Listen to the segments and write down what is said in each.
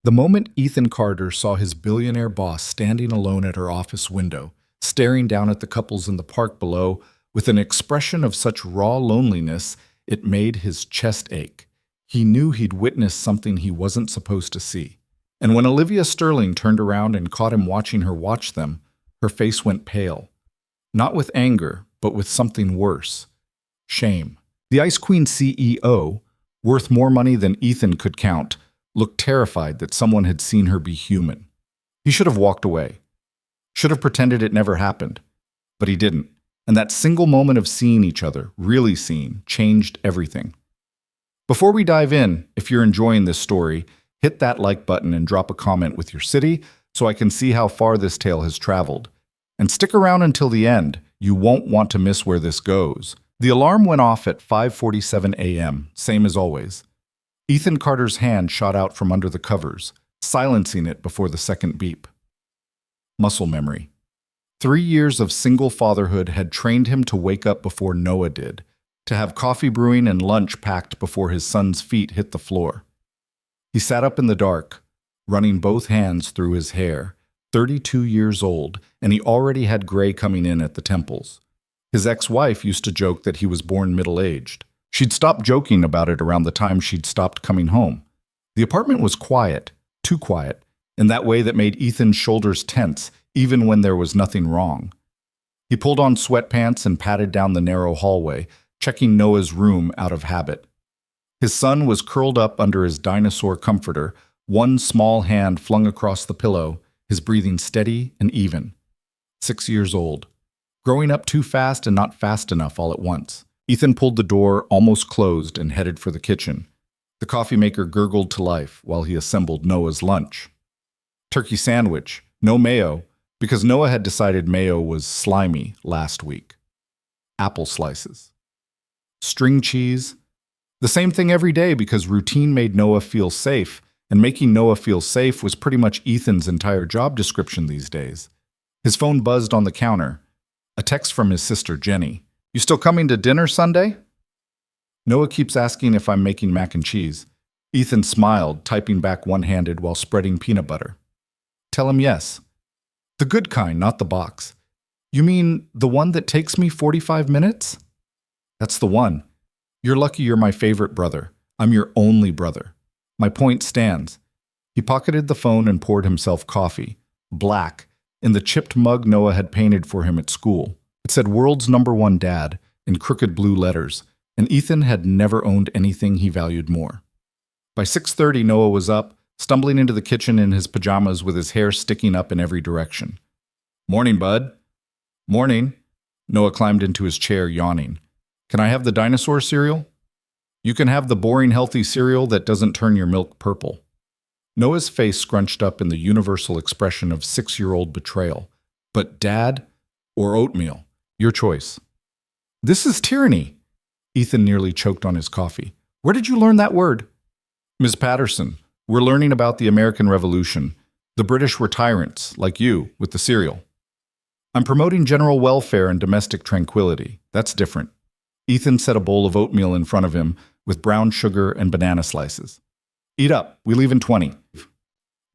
The moment Ethan Carter saw his billionaire boss standing alone at her office window, staring down at the couples in the park below with an expression of such raw loneliness it made his chest ache. He knew he'd witnessed something he wasn't supposed to see. And when Olivia Sterling turned around and caught him watching her watch them, her face went pale. Not with anger, but with something worse. Shame. The Ice Queen CEO, worth more money than Ethan could count, looked terrified that someone had seen her be human. He should have walked away. Should have pretended it never happened. But he didn't. And that single moment of seeing each other, really seeing, changed everything. Before we dive in, if you're enjoying this story, hit that like button and drop a comment with your city so I can see how far this tale has traveled. And stick around until the end. You won't want to miss where this goes. The alarm went off at 5:47 a.m., same as always. Ethan Carter's hand shot out from under the covers, silencing it before the second beep. Muscle memory. 3 years of single fatherhood had trained him to wake up before Noah did, to have coffee brewing and lunch packed before his son's feet hit the floor. He sat up in the dark, running both hands through his hair, 32 years old, and he already had gray coming in at the temples. His ex-wife used to joke that he was born middle-aged. She'd stopped joking about it around the time she'd stopped coming home. The apartment was quiet, too quiet, in that way that made Ethan's shoulders tense, even when there was nothing wrong. He pulled on sweatpants and padded down the narrow hallway, checking Noah's room out of habit. His son was curled up under his dinosaur comforter, one small hand flung across the pillow, his breathing steady and even. 6 years old. Growing up too fast and not fast enough all at once. Ethan pulled the door almost closed and headed for the kitchen. The coffee maker gurgled to life while he assembled Noah's lunch. Turkey sandwich, no mayo, because Noah had decided mayo was slimy last week. Apple slices. String cheese. The same thing every day because routine made Noah feel safe, and making Noah feel safe was pretty much Ethan's entire job description these days. His phone buzzed on the counter. A text from his sister, Jenny. "You still coming to dinner Sunday?" Noah keeps asking if I'm making mac and cheese. Ethan smiled, typing back one-handed while spreading peanut butter. Tell him yes. The good kind, not the box. You mean the one that takes me 45 minutes? That's the one. You're lucky you're my favorite brother. I'm your only brother. My point stands. He pocketed the phone and poured himself coffee. Black, in the chipped mug Noah had painted for him at school. It said "World's #1 Dad" in crooked blue letters, and Ethan had never owned anything he valued more. By 6:30, Noah was up, stumbling into the kitchen in his pajamas with his hair sticking up in every direction. "Morning, bud." "Morning." Noah climbed into his chair, yawning. "Can I have the dinosaur cereal?" "You can have the boring, healthy cereal that doesn't turn your milk purple." Noah's face scrunched up in the universal expression of 6-year-old betrayal. "But Dad or oatmeal? Your choice." "This is tyranny." Ethan nearly choked on his coffee. "Where did you learn that word?" "Ms. Patterson, we're learning about the American Revolution. The British were tyrants, like you, with the cereal." "I'm promoting general welfare and domestic tranquility. That's different." Ethan set a bowl of oatmeal in front of him with brown sugar and banana slices. "Eat up. We leave in 20.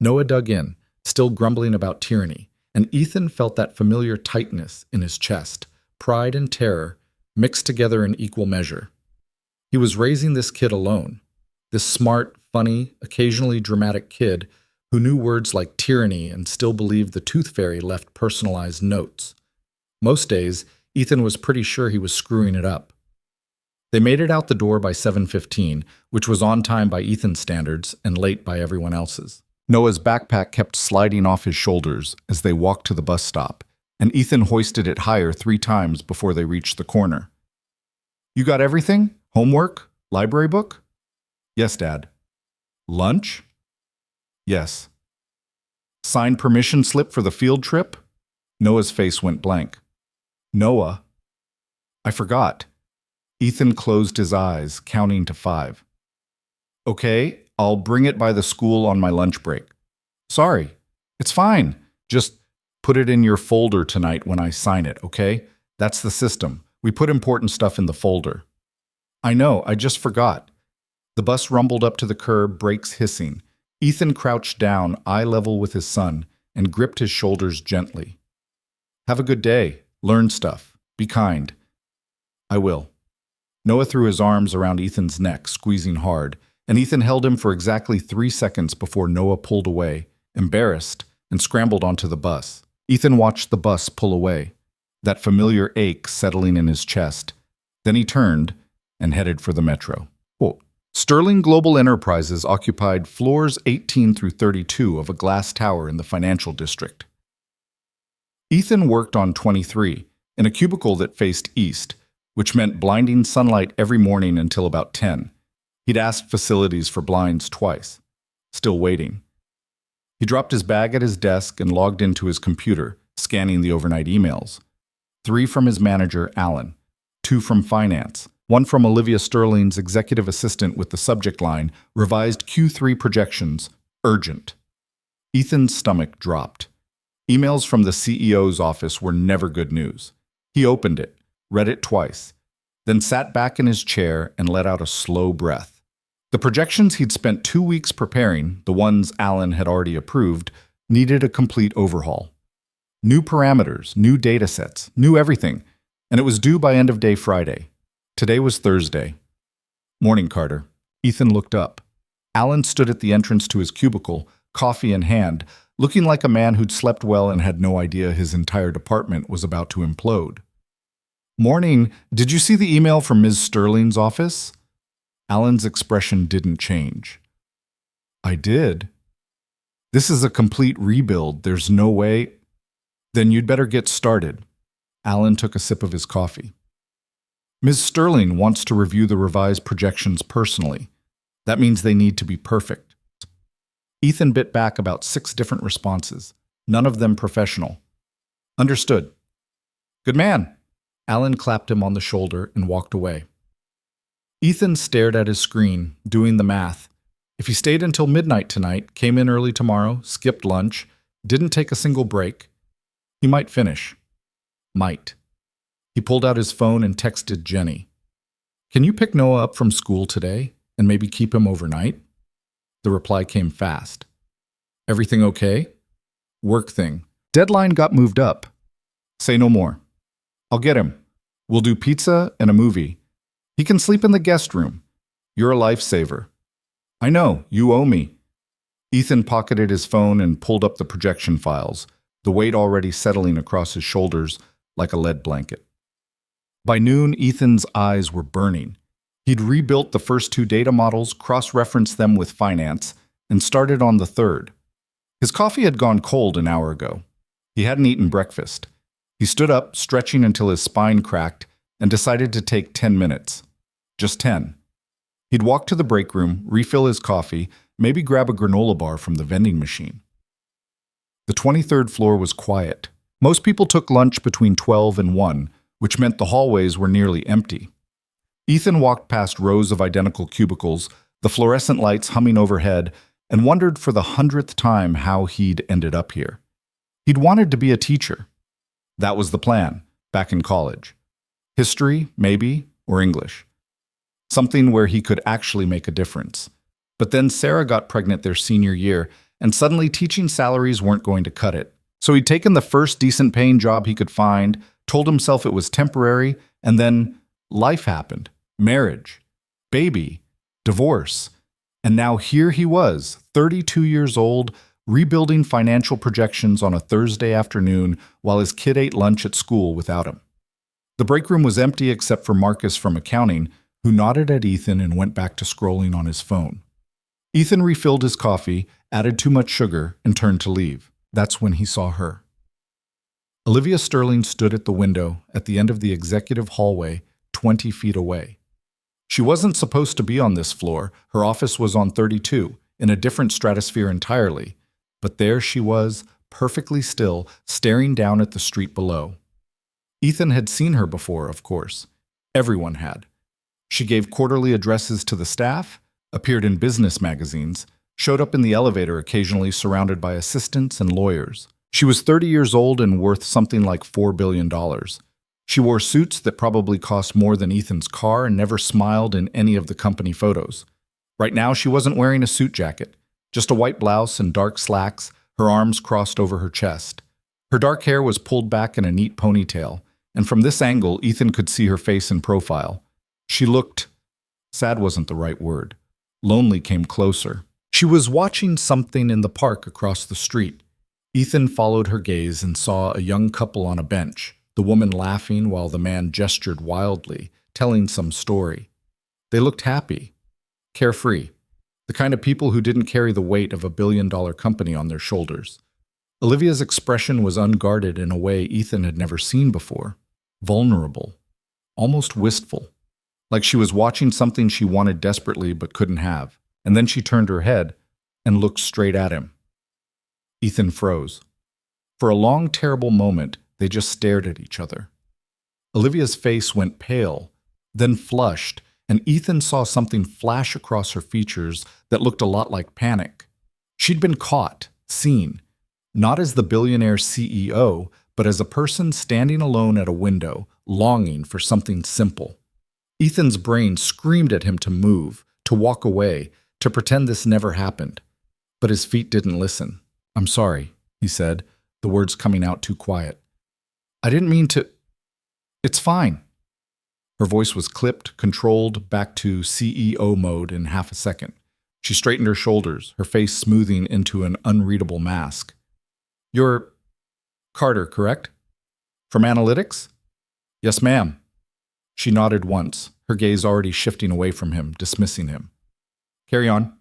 Noah dug in, still grumbling about tyranny, and Ethan felt that familiar tightness in his chest, pride and terror, mixed together in equal measure. He was raising this kid alone, this smart, funny, occasionally dramatic kid who knew words like tyranny and still believed the tooth fairy left personalized notes. Most days, Ethan was pretty sure he was screwing it up. They made it out the door by 7:15, which was on time by Ethan's standards and late by everyone else's. Noah's backpack kept sliding off his shoulders as they walked to the bus stop, and Ethan hoisted it higher 3 times before they reached the corner. "You got everything? Homework? Library book?" "Yes, Dad." "Lunch?" "Yes." "Signed permission slip for the field trip?" Noah's face went blank. "Noah, I forgot." Ethan closed his eyes, counting to 5. "Okay, I'll bring it by the school on my lunch break." "Sorry." "It's fine. Just put it in your folder tonight when I sign it, okay? That's the system. We put important stuff in the folder." "I know, I just forgot." The bus rumbled up to the curb, brakes hissing. Ethan crouched down, eye level with his son, and gripped his shoulders gently. Have a good day. Learn stuff. Be kind. I will. Noah threw his arms around Ethan's neck, squeezing hard, and Ethan held him for exactly 3 seconds before Noah pulled away, embarrassed, and scrambled onto the bus. Ethan watched the bus pull away, that familiar ache settling in his chest. Then he turned and headed for the metro. Quote, Sterling Global Enterprises occupied floors 18 through 32 of a glass tower in the financial district. Ethan worked on 23, in a cubicle that faced east, which meant blinding sunlight every morning until about 10. He'd asked facilities for blinds twice. Still waiting. He dropped his bag at his desk and logged into his computer, scanning the overnight emails. 3 from his manager, Alan. 2 from finance. 1 from Olivia Sterling's executive assistant with the subject line, revised Q3 projections, urgent. Ethan's stomach dropped. Emails from the CEO's office were never good news. He opened it, read it twice, then sat back in his chair and let out a slow breath. The projections he'd spent 2 weeks preparing, the ones Alan had already approved, needed a complete overhaul. New parameters, new datasets, new everything, and it was due by end of day Friday. Today was Thursday. Morning, Carter. Ethan looked up. Alan stood at the entrance to his cubicle, coffee in hand, looking like a man who'd slept well and had no idea his entire department was about to implode. Morning. Did you see the email from Ms. Sterling's office? Alan's expression didn't change. I did. This is a complete rebuild. There's no way. Then you'd better get started. Alan took a sip of his coffee. Ms. Sterling wants to review the revised projections personally. That means they need to be perfect. Ethan bit back about 6 different responses, none of them professional. Understood. Good man. Alan clapped him on the shoulder and walked away. Ethan stared at his screen, doing the math. If he stayed until midnight tonight, came in early tomorrow, skipped lunch, didn't take a single break, he might finish. Might. He pulled out his phone and texted Jenny. Can you pick Noah up from school today and maybe keep him overnight? The reply came fast. Everything okay? Work thing. Deadline got moved up. Say no more. I'll get him. We'll do pizza and a movie. He can sleep in the guest room. You're a lifesaver. I know, you owe me. Ethan pocketed his phone and pulled up the projection files, the weight already settling across his shoulders like a lead blanket. By noon, Ethan's eyes were burning. He'd rebuilt the first 2 data models, cross-referenced them with finance, and started on the 3rd. His coffee had gone cold an hour ago. He hadn't eaten breakfast. He stood up, stretching until his spine cracked, and decided to take 10 minutes. Just 10. He'd walk to the break room, refill his coffee, maybe grab a granola bar from the vending machine. The 23rd floor was quiet. Most people took lunch between 12 and 1, which meant the hallways were nearly empty. Ethan walked past rows of identical cubicles, the fluorescent lights humming overhead, and wondered for the 100th time how he'd ended up here. He'd wanted to be a teacher. That was the plan, back in college. History, maybe, or English. Something where he could actually make a difference. But then Sarah got pregnant their senior year, and suddenly teaching salaries weren't going to cut it. So he'd taken the first decent-paying job he could find, told himself it was temporary, and then life happened. Marriage, baby, divorce, and now here he was, 32 years old, rebuilding financial projections on a Thursday afternoon while his kid ate lunch at school without him. The break room was empty except for Marcus from accounting, who nodded at Ethan and went back to scrolling on his phone. Ethan refilled his coffee, added too much sugar, and turned to leave. That's when he saw her. Olivia Sterling stood at the window at the end of the executive hallway, 20 feet away. She wasn't supposed to be on this floor. Her office was on 32, in a different stratosphere entirely. But there she was, perfectly still, staring down at the street below. Ethan had seen her before, of course. Everyone had. She gave quarterly addresses to the staff, appeared in business magazines, showed up in the elevator occasionally surrounded by assistants and lawyers. She was 30 years old and worth something like $4 billion. She wore suits that probably cost more than Ethan's car and never smiled in any of the company photos. Right now, she wasn't wearing a suit jacket, Just a white blouse and dark slacks, her arms crossed over her chest. Her dark hair was pulled back in a neat ponytail, and from this angle, Ethan could see her face in profile. She looked— sad wasn't the right word. Lonely came closer. She was watching something in the park across the street. Ethan followed her gaze and saw a young couple on a bench, the woman laughing while the man gestured wildly, telling some story. They looked happy, carefree, the kind of people who didn't carry the weight of $1 billion company on their shoulders. Olivia's expression was unguarded in a way Ethan had never seen before, vulnerable, almost wistful, like she was watching something she wanted desperately but couldn't have. And then she turned her head and looked straight at him. Ethan froze. For a long, terrible moment, they just stared at each other. Olivia's face went pale, then flushed, and Ethan saw something flash across her features that looked a lot like panic. She'd been caught, seen, not as the billionaire CEO, but as a person standing alone at a window, longing for something simple. Ethan's brain screamed at him to move, to walk away, to pretend this never happened. But his feet didn't listen. "I'm sorry," he said, the words coming out too quiet. "I didn't mean to— It's fine." Her voice was clipped, controlled, back to CEO mode in half a second. She straightened her shoulders, her face smoothing into an unreadable mask. "You're Carter, correct? From analytics?" "Yes, ma'am." She nodded once, her gaze already shifting away from him, dismissing him. "Carry on."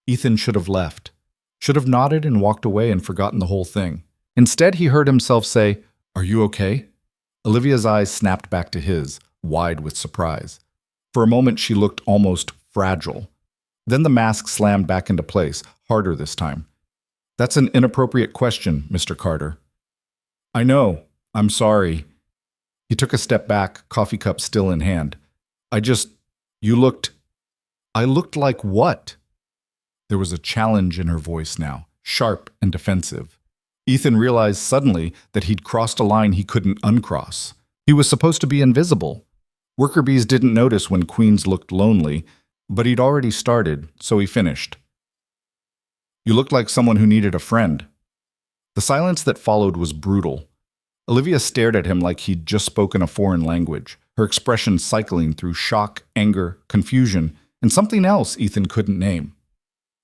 Ethan should have left, should have nodded and walked away and forgotten the whole thing. Instead, he heard himself say, "Are you okay?" Olivia's eyes snapped back to his, wide with surprise. For a moment, she looked almost fragile. Then the mask slammed back into place, harder this time. "That's an inappropriate question, Mr. Carter." "I know. I'm sorry." He took a step back, coffee cup still in hand. You looked— "I looked like what?" There was a challenge in her voice now, sharp and defensive. Ethan realized suddenly that he'd crossed a line he couldn't uncross. He was supposed to be invisible. Worker bees didn't notice when queens looked lonely, but he'd already started, so he finished. "You looked like someone who needed a friend." The silence that followed was brutal. Olivia stared at him like he'd just spoken a foreign language, her expression cycling through shock, anger, confusion, and something else Ethan couldn't name.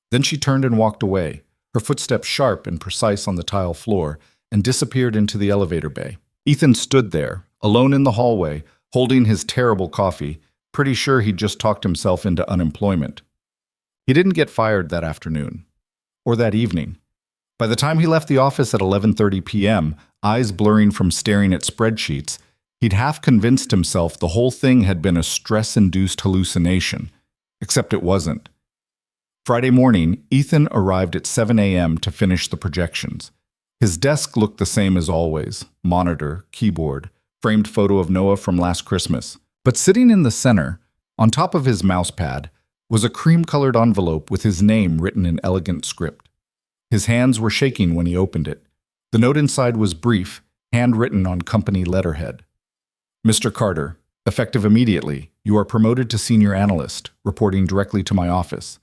Then she turned and walked away, her footsteps sharp and precise on the tile floor, and disappeared into the elevator bay. Ethan stood there, alone in the hallway, holding his terrible coffee, pretty sure he'd just talked himself into unemployment. He didn't get fired that afternoon, or that evening. By the time he left the office at 11:30 p.m., eyes blurring from staring at spreadsheets, he'd half convinced himself the whole thing had been a stress-induced hallucination, except it wasn't. Friday morning, Ethan arrived at 7 a.m. to finish the projections. His desk looked the same as always: monitor, keyboard, framed photo of Noah from last Christmas. But sitting in the center, on top of his mousepad, was a cream-colored envelope with his name written in elegant script. His hands were shaking when he opened it. The note inside was brief, handwritten on company letterhead. "Mr. Carter, effective immediately, you are promoted to senior analyst, reporting directly to my office.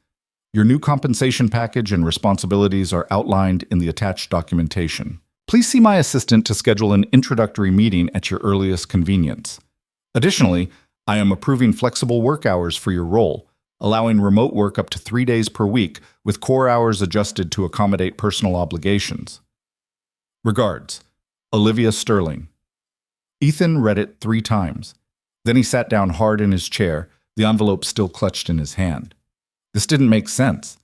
Your new compensation package and responsibilities are outlined in the attached documentation. Please see my assistant to schedule an introductory meeting at your earliest convenience. Additionally, I am approving flexible work hours for your role, allowing remote work up to 3 days per week, with core hours adjusted to accommodate personal obligations. Regards, Olivia Sterling." Ethan read it 3 times. Then he sat down hard in his chair, the envelope still clutched in his hand. This didn't make sense.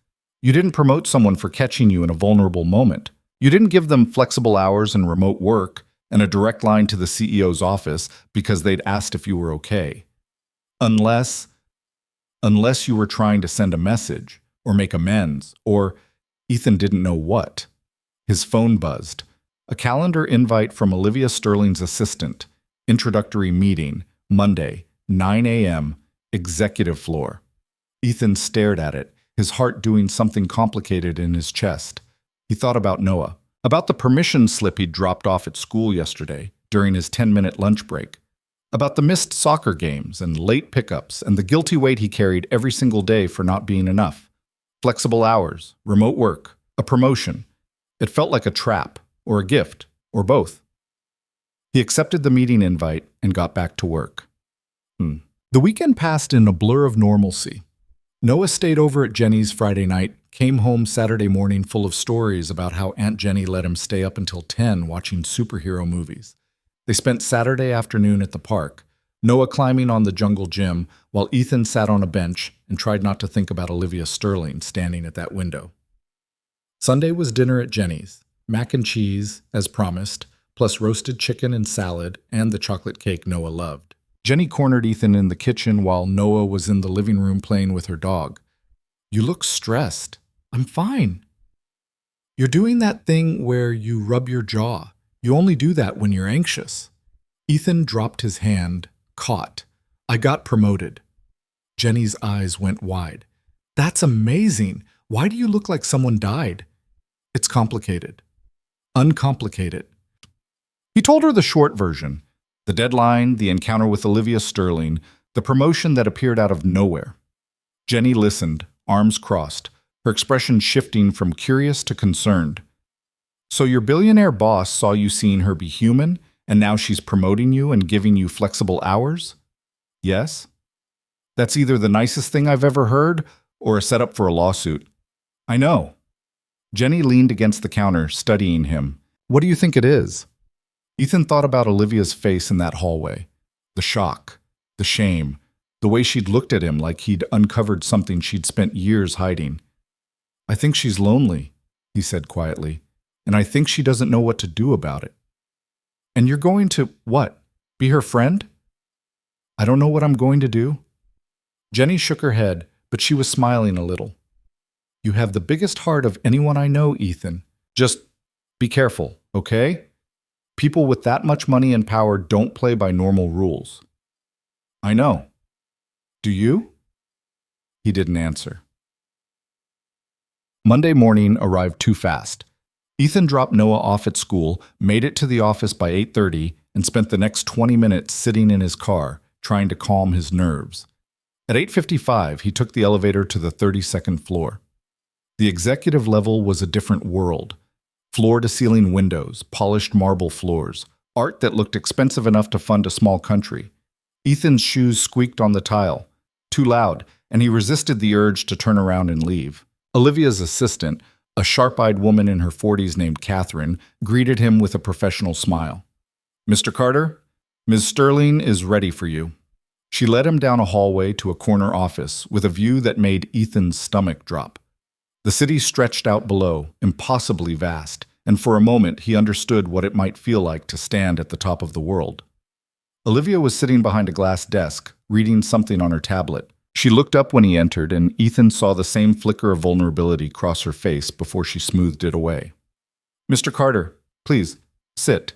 You didn't promote someone for catching you in a vulnerable moment. You didn't give them flexible hours and remote work and a direct line to the CEO's office because they'd asked if you were okay. Unless you were trying to send a message or make amends, or Ethan didn't know what. His phone buzzed. A calendar invite from Olivia Sterling's assistant. Introductory meeting, Monday, 9 a.m., executive floor. Ethan stared at it, his heart doing something complicated in his chest. He thought about Noah, about the permission slip he'd dropped off at school yesterday during his 10-minute lunch break, about the missed soccer games and late pickups and the guilty weight he carried every single day for not being enough. Flexible hours, remote work, a promotion. It felt like a trap, or a gift, or both. He accepted the meeting invite and got back to work. The weekend passed in a blur of normalcy. Noah stayed over at Jenny's Friday night, came home Saturday morning full of stories about how Aunt Jenny let him stay up until 10 watching superhero movies. They spent Saturday afternoon at the park, Noah climbing on the jungle gym while Ethan sat on a bench and tried not to think about Olivia Sterling standing at that window. Sunday was dinner at Jenny's, mac and cheese, as promised, plus roasted chicken and salad and the chocolate cake Noah loved. Jenny cornered Ethan in the kitchen while Noah was in the living room playing with her dog. "You look stressed." "I'm fine." "You're doing that thing where you rub your jaw. You only do that when you're anxious." Ethan dropped his hand, caught. "I got promoted." Jenny's eyes went wide. "That's amazing. Why do you look like someone died?" "It's complicated." "Uncomplicated." He told her the short version. The deadline, the encounter with Olivia Sterling, the promotion that appeared out of nowhere. Jenny listened, arms crossed, her expression shifting from curious to concerned. "So your billionaire boss saw you seeing her be human, and now she's promoting you and giving you flexible hours?" "Yes." "That's either the nicest thing I've ever heard or a setup for a lawsuit." "I know." Jenny leaned against the counter, studying him. "What do you think it is?" Ethan thought about Olivia's face in that hallway. The shock, the shame, the way she'd looked at him like he'd uncovered something she'd spent years hiding. "I think she's lonely," he said quietly, "and I think she doesn't know what to do about it." "And you're going to, what, be her friend?" "I don't know what I'm going to do." Jenny shook her head, but she was smiling a little. "You have the biggest heart of anyone I know, Ethan. Just be careful, okay? People with that much money and power don't play by normal rules." "I know. Do you?" He didn't answer. Monday morning arrived too fast. Ethan dropped Noah off at school, made it to the office by 8:30, and spent the next 20 minutes sitting in his car, trying to calm his nerves. At 8:55, he took the elevator to the 32nd floor. The executive level was a different world. Floor-to-ceiling windows, polished marble floors, art that looked expensive enough to fund a small country. Ethan's shoes squeaked on the tile, too loud, and he resisted the urge to turn around and leave. Olivia's assistant, a sharp-eyed woman in her 40s named Catherine, greeted him with a professional smile. "Mr. Carter, Ms. Sterling is ready for you." She led him down a hallway to a corner office with a view that made Ethan's stomach drop. The city stretched out below, impossibly vast, and for a moment he understood what it might feel like to stand at the top of the world. Olivia was sitting behind a glass desk, reading something on her tablet. She looked up when he entered, and Ethan saw the same flicker of vulnerability cross her face before she smoothed it away. "Mr. Carter, please, sit."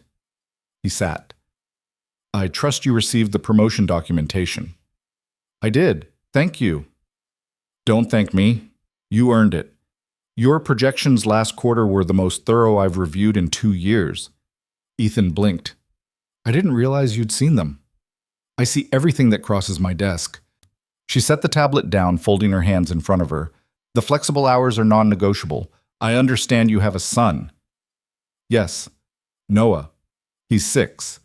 He sat. "I trust you received the promotion documentation." "I did. Thank you." "Don't thank me. You earned it. Your projections last quarter were the most thorough I've reviewed in 2 years. Ethan blinked. "I didn't realize you'd seen them." "I see everything that crosses my desk." She set the tablet down, folding her hands in front of her. "The flexible hours are non-negotiable. I understand you have a son." "Yes. Noah. He's 6.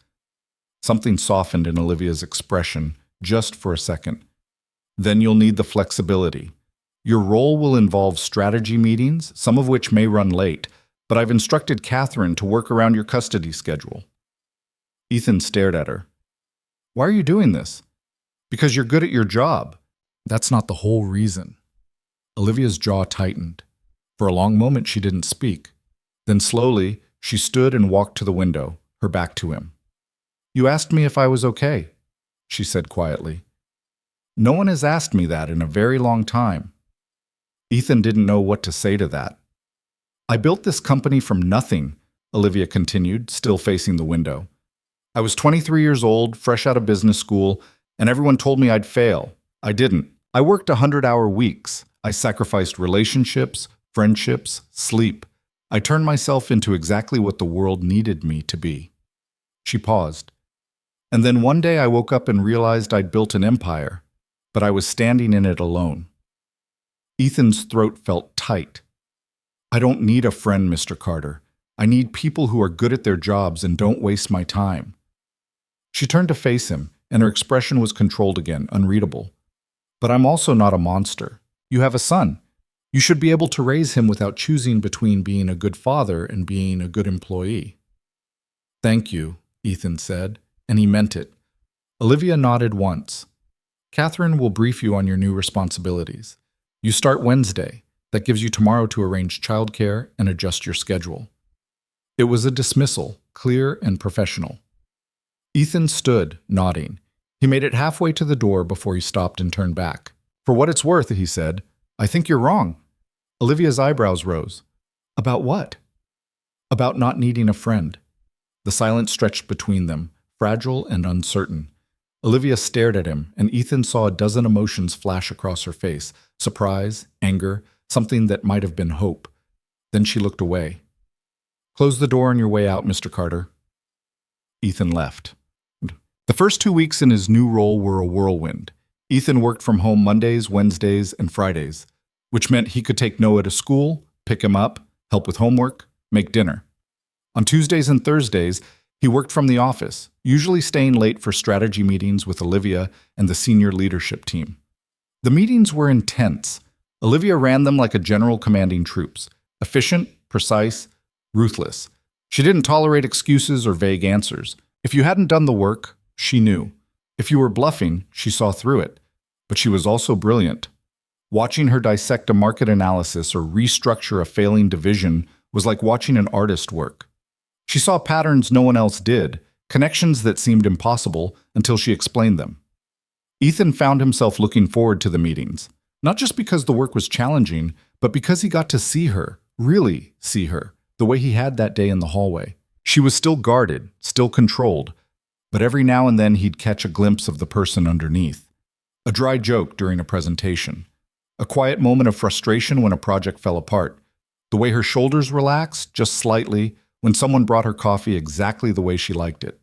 Something softened in Olivia's expression, just for a second. "Then you'll need the flexibility. Your role will involve strategy meetings, some of which may run late, but I've instructed Catherine to work around your custody schedule." Ethan stared at her. "Why are you doing this?" "Because you're good at your job." "That's not the whole reason." Olivia's jaw tightened. For a long moment she didn't speak. Then slowly, she stood and walked to the window, her back to him. "You asked me if I was okay," she said quietly. "No one has asked me that in a very long time." Ethan didn't know what to say to that. "I built this company from nothing," Olivia continued, still facing the window. "I was 23 years old, fresh out of business school, and everyone told me I'd fail. I didn't. I worked 100-hour weeks. I sacrificed relationships, friendships, sleep. I turned myself into exactly what the world needed me to be." She paused. "And then one day I woke up and realized I'd built an empire, but I was standing in it alone." Ethan's throat felt tight. I don't need a friend, Mr. Carter. I need people who are good at their jobs and don't waste my time. She turned to face him, and her expression was controlled again, unreadable. But I'm also not a monster. You have a son. You should be able to raise him without choosing between being a good father and being a good employee. Thank you, Ethan said, and he meant it. Olivia nodded once. Catherine will brief you on your new responsibilities. You start Wednesday. That gives you tomorrow to arrange childcare and adjust your schedule. It was a dismissal, clear and professional. Ethan stood, nodding. He made it halfway to the door before he stopped and turned back. For what it's worth, he said, I think you're wrong. Olivia's eyebrows rose. About what? About not needing a friend. The silence stretched between them, fragile and uncertain. Olivia stared at him, and Ethan saw a dozen emotions flash across her face, surprise, anger, something that might have been hope. Then she looked away. Close the door on your way out, Mr. Carter. Ethan left. The first 2 weeks in his new role were a whirlwind. Ethan worked from home Mondays, Wednesdays, and Fridays, which meant he could take Noah to school, pick him up, help with homework, make dinner. On Tuesdays and Thursdays, he worked from the office, usually staying late for strategy meetings with Olivia and the senior leadership team. The meetings were intense. Olivia ran them like a general commanding troops, efficient, precise, ruthless. She didn't tolerate excuses or vague answers. If you hadn't done the work, she knew. If you were bluffing, she saw through it. But she was also brilliant. Watching her dissect a market analysis or restructure a failing division was like watching an artist work. She saw patterns no one else did, connections that seemed impossible until she explained them. Ethan found himself looking forward to the meetings, not just because the work was challenging, but because he got to see her, really see her, the way he had that day in the hallway. She was still guarded, still controlled, but every now and then he'd catch a glimpse of the person underneath. A dry joke during a presentation. A quiet moment of frustration when a project fell apart. The way her shoulders relaxed, just slightly, when someone brought her coffee exactly the way she liked it.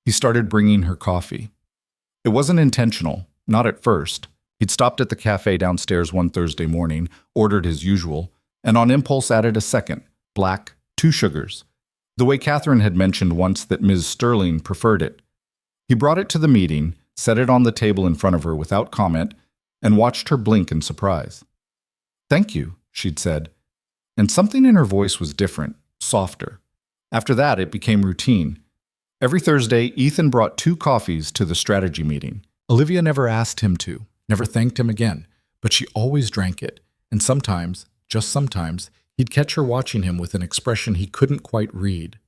He started bringing her coffee. It wasn't intentional, not at first. He'd stopped at the cafe downstairs one Thursday morning, ordered his usual, and on impulse added a second, black, 2 sugars. The way Catherine had mentioned once that Ms. Sterling preferred it. He brought it to the meeting, set it on the table in front of her without comment, and watched her blink in surprise. Thank you, she'd said, and something in her voice was different, softer. After that, it became routine. Every Thursday, Ethan brought 2 coffees to the strategy meeting. Olivia never asked him to, never thanked him again, but she always drank it, and sometimes, just sometimes, he'd catch her watching him with an expression he couldn't quite read.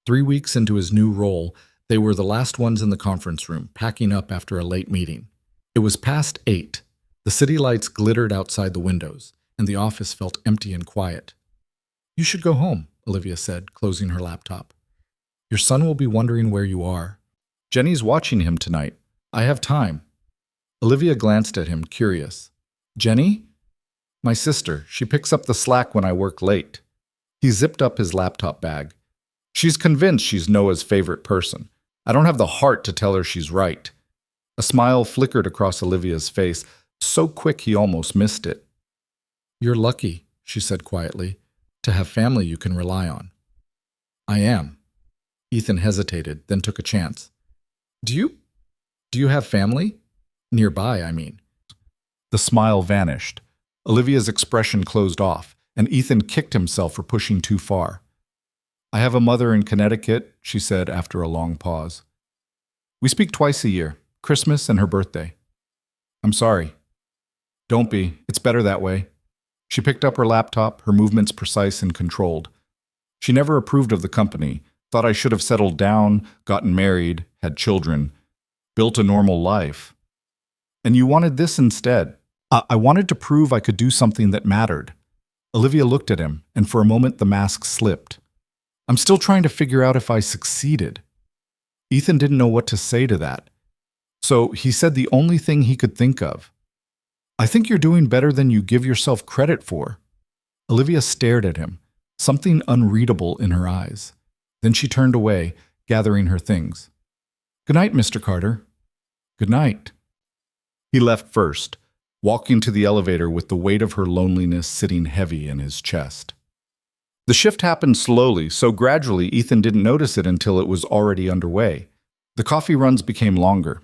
3 weeks into his new role, they were the last ones in the conference room, packing up after a late meeting. It was past 8. The city lights glittered outside the windows, and the office felt empty and quiet. You should go home, Olivia said, closing her laptop. Your son will be wondering where you are. Jenny's watching him tonight. I have time. Olivia glanced at him, curious. Jenny? My sister. She picks up the slack when I work late. He zipped up his laptop bag. She's convinced she's Noah's favorite person. I don't have the heart to tell her she's right. A smile flickered across Olivia's face, so quick he almost missed it. You're lucky, she said quietly, to have family you can rely on. I am. Ethan hesitated, then took a chance. Do you have family? Nearby, I mean. The smile vanished. Olivia's expression closed off, and Ethan kicked himself for pushing too far. I have a mother in Connecticut, she said after a long pause. We speak twice a year, Christmas and her birthday. I'm sorry. Don't be. It's better that way. She picked up her laptop, her movements precise and controlled. She never approved of the company, thought I should have settled down, gotten married, had children, built a normal life. And you wanted this instead. I wanted to prove I could do something that mattered. Olivia looked at him, and for a moment the mask slipped. I'm still trying to figure out if I succeeded. Ethan didn't know what to say to that. So he said the only thing he could think of. I think you're doing better than you give yourself credit for. Olivia stared at him, something unreadable in her eyes. Then she turned away, gathering her things. Good night, Mr. Carter. Good night. He left first. walking to the elevator with the weight of her loneliness sitting heavy in his chest. The shift happened slowly, so gradually Ethan didn't notice it until it was already underway. The coffee runs became longer.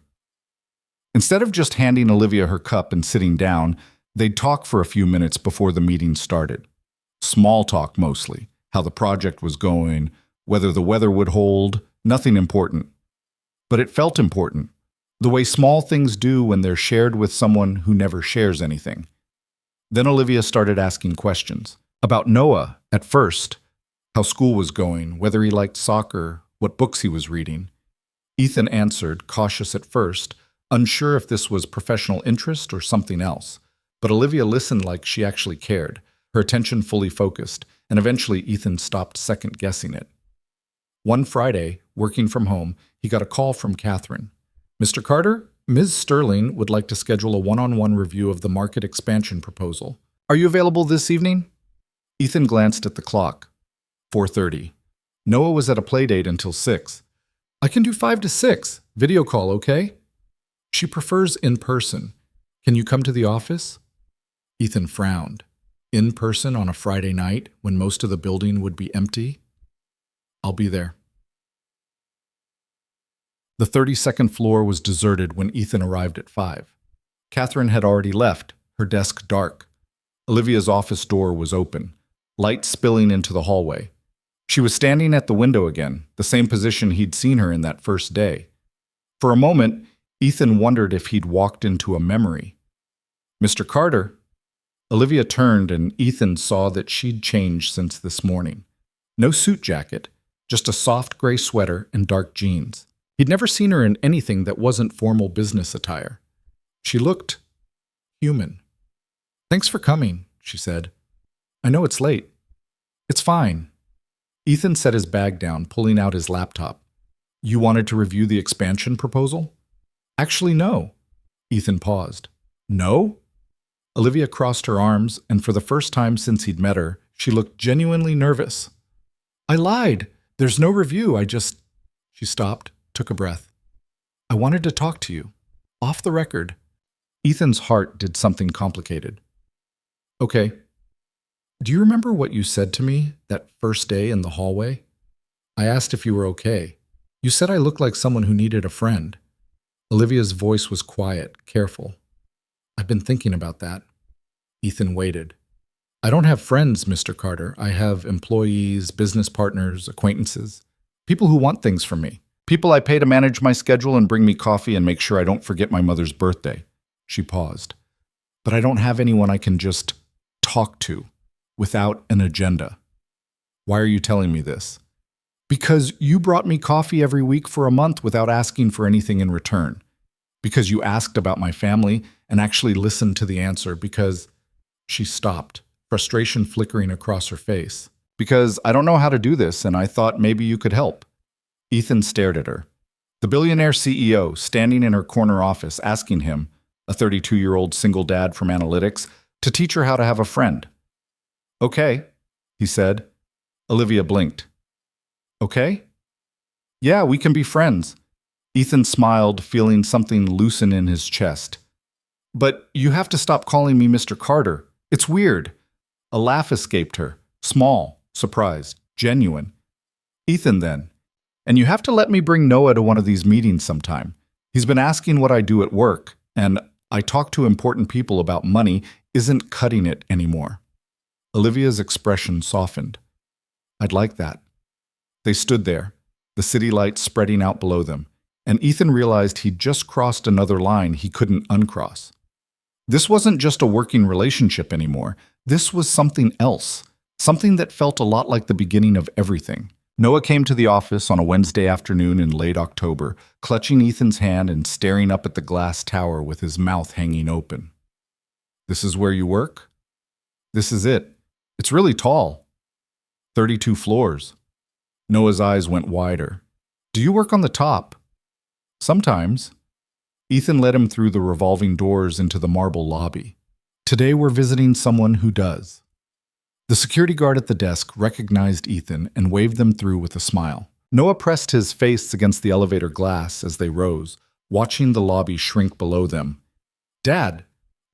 Instead of just handing Olivia her cup and sitting down, they'd talk for a few minutes before the meeting started. Small talk mostly, how the project was going, whether the weather would hold, nothing important. But it felt important, the way small things do when they're shared with someone who never shares anything. Then Olivia started asking questions. About Noah, at first, how school was going, whether he liked soccer, what books he was reading. Ethan answered, cautious at first, unsure if this was professional interest or something else. But Olivia listened like she actually cared, her attention fully focused, and eventually Ethan stopped second-guessing it. One Friday, working from home, he got a call from Catherine. Mr. Carter, Ms. Sterling would like to schedule a one-on-one review of the market expansion proposal. Are you available this evening? Ethan glanced at the clock. 4:30. Noah was at a playdate until 6. I can do 5 to 6. Video call, okay? She prefers in person. Can you come to the office? Ethan frowned. In person on a Friday night when most of the building would be empty? I'll be there. The 32nd floor was deserted when Ethan arrived at 5. Catherine had already left, her desk dark. Olivia's office door was open, light spilling into the hallway. She was standing at the window again, the same position he'd seen her in that first day. For a moment, Ethan wondered if he'd walked into a memory. Mr. Carter? Olivia turned and Ethan saw that she'd changed since this morning. No suit jacket, just a soft gray sweater and dark jeans. He'd never seen her in anything that wasn't formal business attire. She looked human. Thanks for coming, she said. I know it's late. It's fine. Ethan set his bag down, pulling out his laptop. You wanted to review the expansion proposal? Actually, no. Ethan paused. No? Olivia crossed her arms, and for the first time since he'd met her, she looked genuinely nervous. I lied. There's no review. She stopped, took a breath. I wanted to talk to you. Off the record. Ethan's heart did something complicated. Okay. Do you remember what you said to me that first day in the hallway? I asked if you were okay. You said I looked like someone who needed a friend. Olivia's voice was quiet, careful. I've been thinking about that. Ethan waited. I don't have friends, Mr. Carter. I have employees, business partners, acquaintances, people who want things from me. People I pay to manage my schedule and bring me coffee and make sure I don't forget my mother's birthday. She paused. But I don't have anyone I can just talk to without an agenda. Why are you telling me this? Because you brought me coffee every week for a month without asking for anything in return. Because you asked about my family and actually listened to the answer. Because she stopped, frustration flickering across her face. Because I don't know how to do this and I thought maybe you could help. Ethan stared at her. The billionaire CEO standing in her corner office asking him, a 32-year-old single dad from analytics, to teach her how to have a friend. Okay, he said. Olivia blinked. Okay? Yeah, we can be friends. Ethan smiled, feeling something loosen in his chest. But you have to stop calling me Mr. Carter. It's weird. A laugh escaped her, small, surprised, genuine. Ethan, then. And you have to let me bring Noah to one of these meetings sometime. He's been asking what I do at work, and I talk to important people about money isn't cutting it anymore. Olivia's expression softened. I'd like that. They stood there, the city lights spreading out below them, and Ethan realized he'd just crossed another line he couldn't uncross. This wasn't just a working relationship anymore. This was something else, something that felt a lot like the beginning of everything. Noah came to the office on a Wednesday afternoon in late October, clutching Ethan's hand and staring up at the glass tower with his mouth hanging open. This is where you work? This is it. It's really tall. 32 floors. Noah's eyes went wider. Do you work on the top? Sometimes. Ethan led him through the revolving doors into the marble lobby. Today we're visiting someone who does. The security guard at the desk recognized Ethan and waved them through with a smile. Noah pressed his face against the elevator glass as they rose, watching the lobby shrink below them. Dad,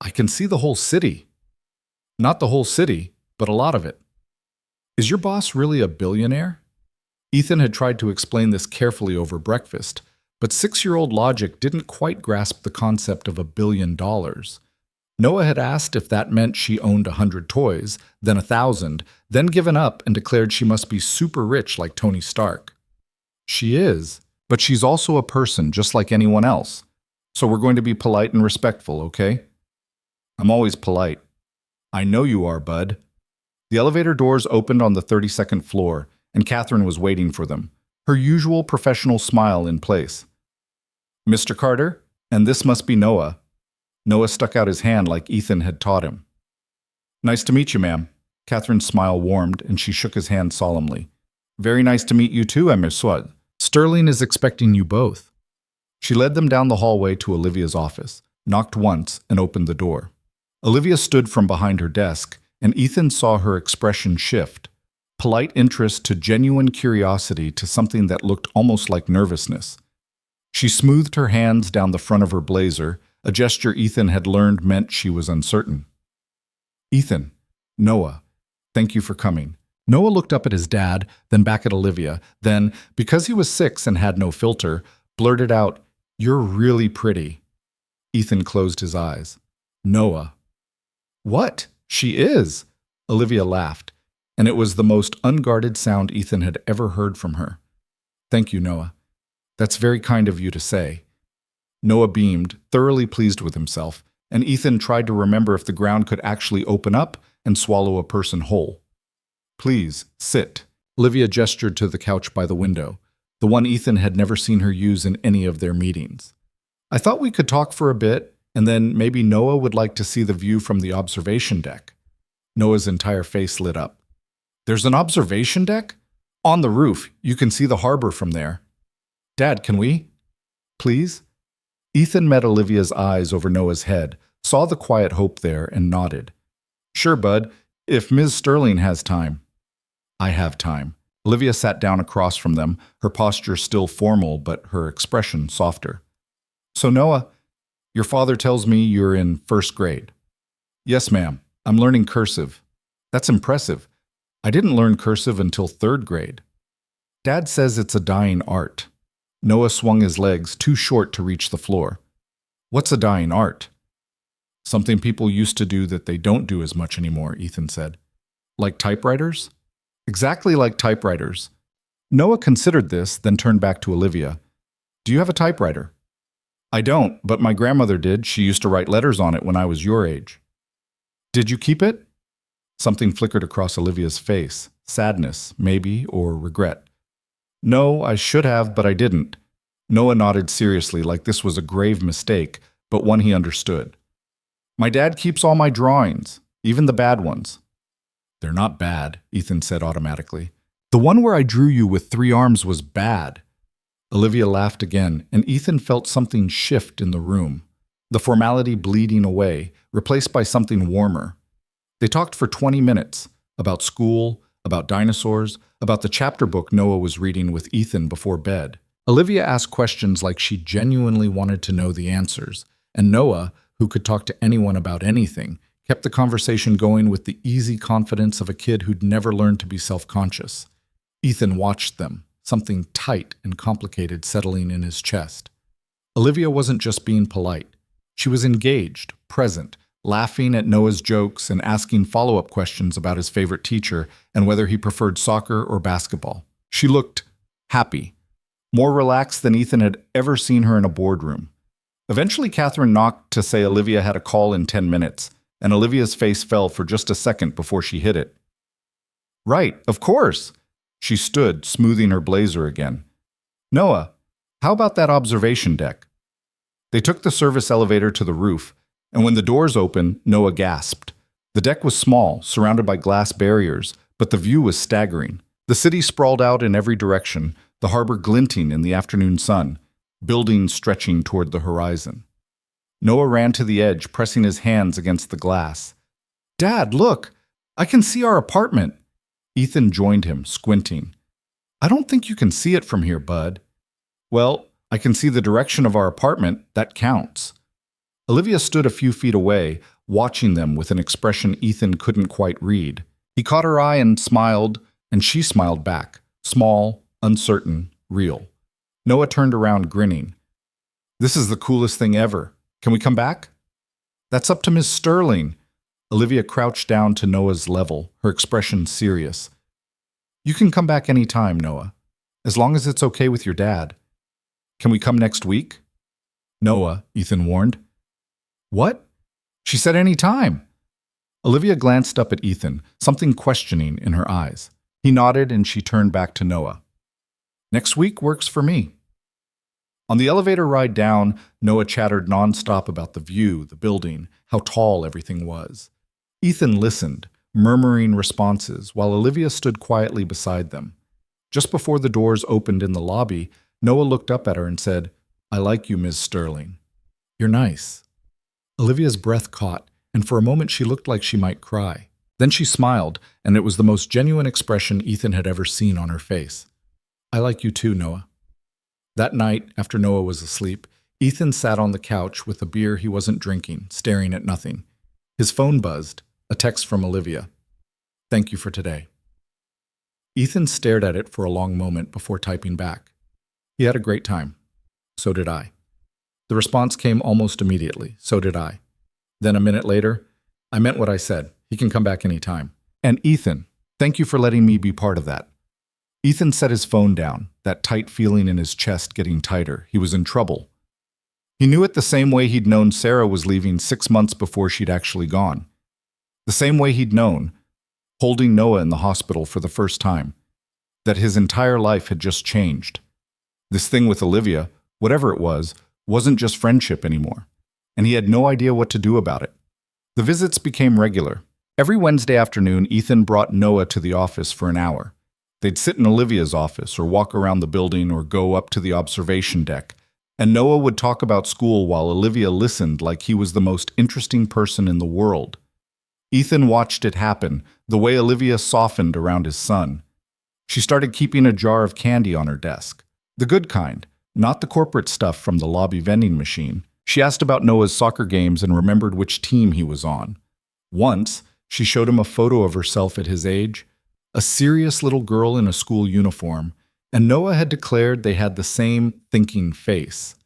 I can see the whole city. Not the whole city, but a lot of it. Is your boss really a billionaire? Ethan had tried to explain this carefully over breakfast, but 6-year-old logic didn't quite grasp the concept of $1 billion. Noah had asked if that meant she owned 100 toys, then 1,000, then given up and declared she must be super rich like Tony Stark. She is, but she's also a person just like anyone else. So we're going to be polite and respectful, okay? I'm always polite. I know you are, bud. The elevator doors opened on the 32nd floor, and Catherine was waiting for them, her usual professional smile in place. Mr. Carter, and this must be Noah. Noah stuck out his hand like Ethan had taught him. Nice to meet you, ma'am. Catherine's smile warmed, and she shook his hand solemnly. Very nice to meet you too, monsieur. Sterling is expecting you both. She led them down the hallway to Olivia's office, knocked once, and opened the door. Olivia stood from behind her desk, and Ethan saw her expression shift. Polite interest to genuine curiosity to something that looked almost like nervousness. She smoothed her hands down the front of her blazer, a gesture Ethan had learned meant she was uncertain. Ethan, Noah, thank you for coming. Noah looked up at his dad, then back at Olivia, then, because he was 6 and had no filter, blurted out, "You're really pretty." Ethan closed his eyes. Noah. What? She is. Olivia laughed, and it was the most unguarded sound Ethan had ever heard from her. Thank you, Noah. That's very kind of you to say. Noah beamed, thoroughly pleased with himself, and Ethan tried to remember if the ground could actually open up and swallow a person whole. Please, sit. Olivia gestured to the couch by the window, the one Ethan had never seen her use in any of their meetings. I thought we could talk for a bit, and then maybe Noah would like to see the view from the observation deck. Noah's entire face lit up. There's an observation deck? On the roof. You can see the harbor from there. Dad, can we? Please? Ethan met Olivia's eyes over Noah's head, saw the quiet hope there, and nodded. Sure, bud, if Ms. Sterling has time. I have time. Olivia sat down across from them, her posture still formal, but her expression softer. So Noah, your father tells me you're in 1st grade. Yes, ma'am. I'm learning cursive. That's impressive. I didn't learn cursive until 3rd grade. Dad says it's a dying art. Noah swung his legs too short to reach the floor. What's a dying art? Something people used to do that they don't do as much anymore, Ethan said. Like typewriters? Exactly like typewriters. Noah considered this, then turned back to Olivia. Do you have a typewriter? I don't, but my grandmother did. She used to write letters on it when I was your age. Did you keep it? Something flickered across Olivia's face. Sadness, maybe, or regret. No, I should have, but I didn't. Noah nodded seriously, like this was a grave mistake, but one he understood. My dad keeps all my drawings, even the bad ones. They're not bad, Ethan said automatically. The one where I drew you with 3 arms was bad. Olivia laughed again, and Ethan felt something shift in the room, the formality bleeding away, replaced by something warmer. They talked for 20 minutes, about school, about dinosaurs, about the chapter book Noah was reading with Ethan before bed. Olivia asked questions like she genuinely wanted to know the answers, and Noah, who could talk to anyone about anything, kept the conversation going with the easy confidence of a kid who'd never learned to be self-conscious. Ethan watched them, something tight and complicated settling in his chest. Olivia wasn't just being polite. She was engaged, present, laughing at Noah's jokes and asking follow-up questions about his favorite teacher and whether he preferred soccer or basketball. She looked happy, more relaxed than Ethan had ever seen her in a boardroom. Eventually, Catherine knocked to say Olivia had a call in 10 minutes, and Olivia's face fell for just a second before she hit it. Right, of course. She stood, smoothing her blazer again. Noah, how about that observation deck? They took the service elevator to the roof, and when the doors opened, Noah gasped. The deck was small, surrounded by glass barriers, but the view was staggering. The city sprawled out in every direction, the harbor glinting in the afternoon sun, buildings stretching toward the horizon. Noah ran to the edge, pressing his hands against the glass. Dad, look! I can see our apartment! Ethan joined him, squinting. I don't think you can see it from here, bud. Well, I can see the direction of our apartment. That counts. Olivia stood a few feet away, watching them with an expression Ethan couldn't quite read. He caught her eye and smiled, and she smiled back, small, uncertain, real. Noah turned around, grinning. "This is the coolest thing ever. Can we come back?" "That's up to Miss Sterling." Olivia crouched down to Noah's level, her expression serious. "You can come back any time, Noah, as long as it's okay with your dad. Can we come next week?" "Noah," Ethan warned. "What?" "She said any time." Olivia glanced up at Ethan, something questioning in her eyes. He nodded and she turned back to Noah. "Next week works for me." On the elevator ride down, Noah chattered nonstop about the view, the building, how tall everything was. Ethan listened, murmuring responses, while Olivia stood quietly beside them. Just before the doors opened in the lobby, Noah looked up at her and said, "I like you, Ms. Sterling. You're nice." Olivia's breath caught, and for a moment she looked like she might cry. Then she smiled, and it was the most genuine expression Ethan had ever seen on her face. "I like you too, Noah." That night, after Noah was asleep, Ethan sat on the couch with a beer he wasn't drinking, staring at nothing. His phone buzzed, a text from Olivia. "Thank you for today." Ethan stared at it for a long moment before typing back. "He had a great time. So did I." The response came almost immediately. "So did I." Then a minute later, "I meant what I said. He can come back any time." And "Ethan, thank you for letting me be part of that." Ethan set his phone down, that tight feeling in his chest getting tighter. He was in trouble. He knew it the same way he'd known Sarah was leaving 6 months before she'd actually gone. The same way he'd known, holding Noah in the hospital for the first time, that his entire life had just changed. This thing with Olivia, whatever it was, wasn't just friendship anymore, and he had no idea what to do about it. The visits became regular. Every Wednesday afternoon, Ethan brought Noah to the office for an hour. They'd sit in Olivia's office or walk around the building or go up to the observation deck, and Noah would talk about school while Olivia listened like he was the most interesting person in the world. Ethan watched it happen, the way Olivia softened around his son. She started keeping a jar of candy on her desk. The good kind, not the corporate stuff from the lobby vending machine. She asked about Noah's soccer games and remembered which team he was on. Once, she showed him a photo of herself at his age, a serious little girl in a school uniform, and Noah had declared they had the same thinking face.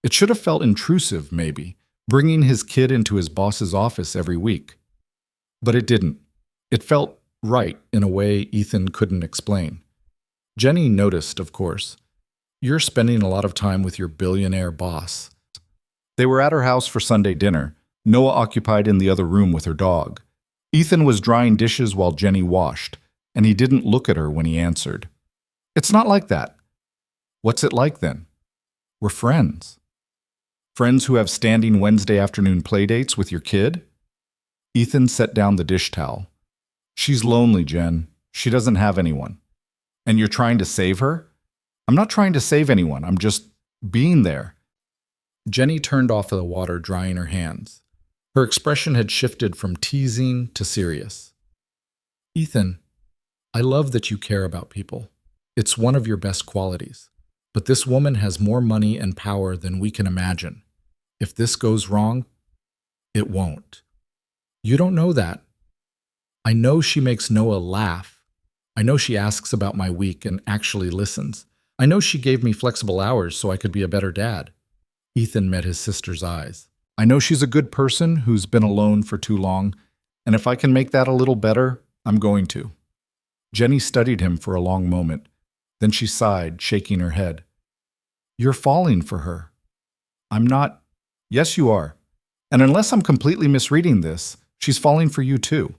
It should have felt intrusive, maybe, bringing his kid into his boss's office every week. But it didn't. It felt right in a way Ethan couldn't explain. Jenny noticed, of course. "You're spending a lot of time with your billionaire boss." They were at her house for Sunday dinner, Noah occupied in the other room with her dog. Ethan was drying dishes while Jenny washed, and he didn't look at her when he answered. "It's not like that." "What's it like then?" "We're friends." "Friends who have standing Wednesday afternoon playdates with your kid?" Ethan set down the dish towel. "She's lonely, Jen. She doesn't have anyone." "And you're trying to save her?" "I'm not trying to save anyone. I'm just being there." Jenny turned off the water, drying her hands. Her expression had shifted from teasing to serious. "Ethan, I love that you care about people. It's one of your best qualities. But this woman has more money and power than we can imagine. If this goes wrong, it won't. You don't know that. I know she makes Noah laugh. I know she asks about my week and actually listens. I know she gave me flexible hours so I could be a better dad." Ethan met his sister's eyes. "I know she's a good person who's been alone for too long, and if I can make that a little better, I'm going to." Jenny studied him for a long moment. Then she sighed, shaking her head. "You're falling for her." "I'm not." "Yes, you are. And unless I'm completely misreading this, she's falling for you too."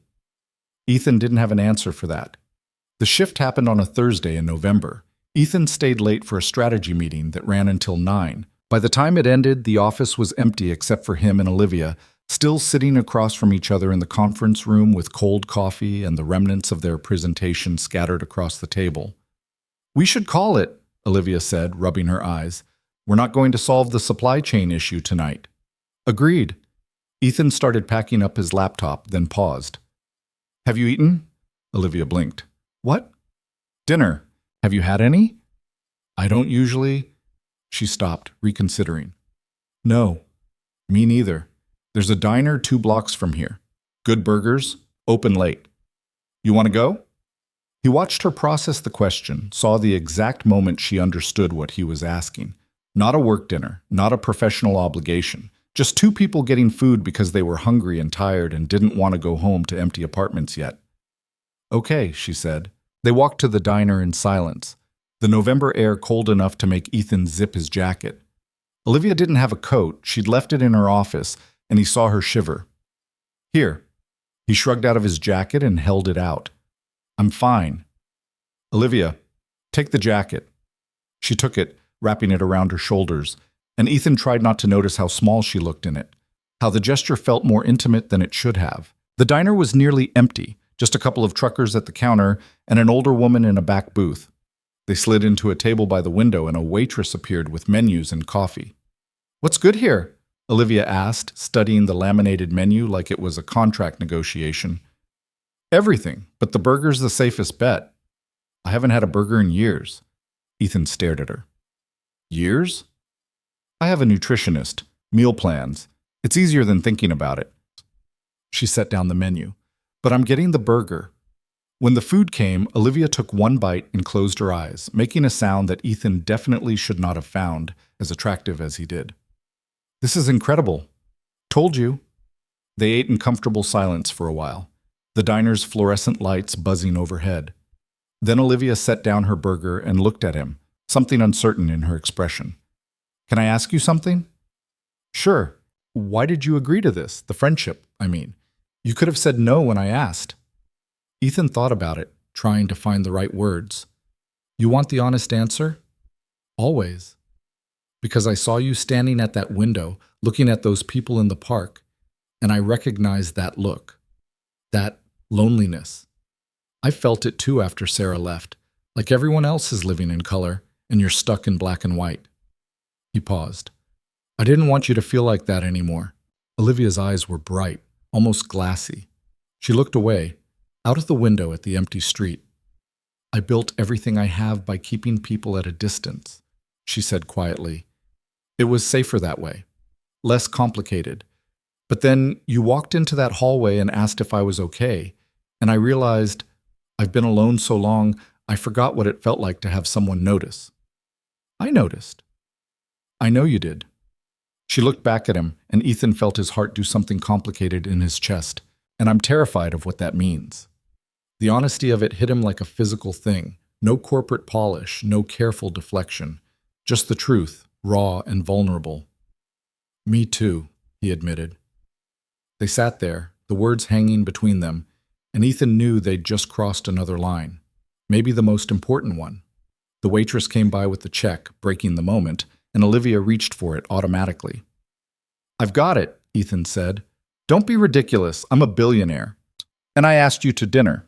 Ethan didn't have an answer for that. The shift happened on a Thursday in November. Ethan stayed late for a strategy meeting that ran until 9. By the time it ended, the office was empty except for him and Olivia, still sitting across from each other in the conference room with cold coffee and the remnants of their presentation scattered across the table. "We should call it," Olivia said, rubbing her eyes. "We're not going to solve the supply chain issue tonight." "Agreed." Ethan started packing up his laptop, then paused. "Have you eaten?" Olivia blinked. "What?" "Dinner. Have you had any?" "I don't usually." She stopped, reconsidering. "No, me neither." There's a diner 2 blocks from here. Good burgers, open late. You want to go? He watched her process the question, saw the exact moment she understood what he was asking. Not a work dinner, not a professional obligation. Just 2 people getting food because they were hungry and tired and didn't want to go home to empty apartments yet. Okay, she said. They walked to the diner in silence. The November air cold enough to make Ethan zip his jacket. Olivia didn't have a coat, she'd left it in her office, and he saw her shiver. Here. He shrugged out of his jacket and held it out. I'm fine. Olivia, take the jacket. She took it, wrapping it around her shoulders, and Ethan tried not to notice how small she looked in it, how the gesture felt more intimate than it should have. The diner was nearly empty, just a couple of truckers at the counter and an older woman in a back booth. They slid into a table by the window and a waitress appeared with menus and coffee. What's good here? Olivia asked, studying the laminated menu like it was a contract negotiation. Everything, but the burger's the safest bet. I haven't had a burger in years. Ethan stared at her. Years? I have a nutritionist, meal plans. It's easier than thinking about it. She set down the menu. But I'm getting the burger. When the food came, Olivia took 1 bite and closed her eyes, making a sound that Ethan definitely should not have found, as attractive as he did. This is incredible. Told you. They ate in comfortable silence for a while, the diner's fluorescent lights buzzing overhead. Then Olivia set down her burger and looked at him, something uncertain in her expression. Can I ask you something? Sure. Why did you agree to this? The friendship, I mean. You could have said no when I asked. Ethan thought about it, trying to find the right words. You want the honest answer? Always. Because I saw you standing at that window, looking at those people in the park, and I recognized that look, that loneliness. I felt it too after Sarah left, like everyone else is living in color, and you're stuck in black and white. He paused. I didn't want you to feel like that anymore. Olivia's eyes were bright, almost glassy. She looked away, out of the window at the empty street. I built everything I have by keeping people at a distance, she said quietly. It was safer that way, less complicated. But then you walked into that hallway and asked if I was okay, and I realized I've been alone so long, I forgot what it felt like to have someone notice. I noticed. I know you did. She looked back at him, and Ethan felt his heart do something complicated in his chest, and I'm terrified of what that means. The honesty of it hit him like a physical thing. No corporate polish, no careful deflection. Just the truth, raw and vulnerable. Me too, he admitted. They sat there, the words hanging between them, and Ethan knew they'd just crossed another line. Maybe the most important one. The waitress came by with the check, breaking the moment, and Olivia reached for it automatically. I've got it, Ethan said. Don't be ridiculous, I'm a billionaire. And I asked you to dinner.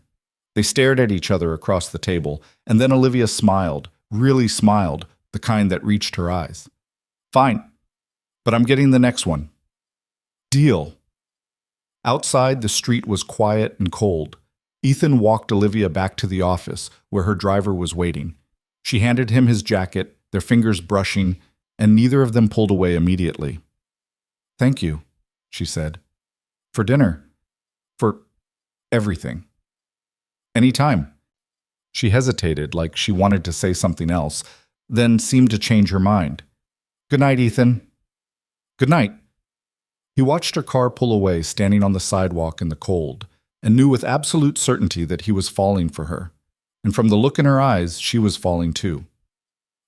They stared at each other across the table, and then Olivia smiled, really smiled, the kind that reached her eyes. Fine, but I'm getting the next one. Deal. Outside, the street was quiet and cold. Ethan walked Olivia back to the office, where her driver was waiting. She handed him his jacket, their fingers brushing, and neither of them pulled away immediately. Thank you, she said. For dinner. For everything. Anytime. She hesitated, like she wanted to say something else, then seemed to change her mind. Good night, Ethan. Good night. He watched her car pull away, standing on the sidewalk in the cold, and knew with absolute certainty that he was falling for her. And from the look in her eyes, she was falling too.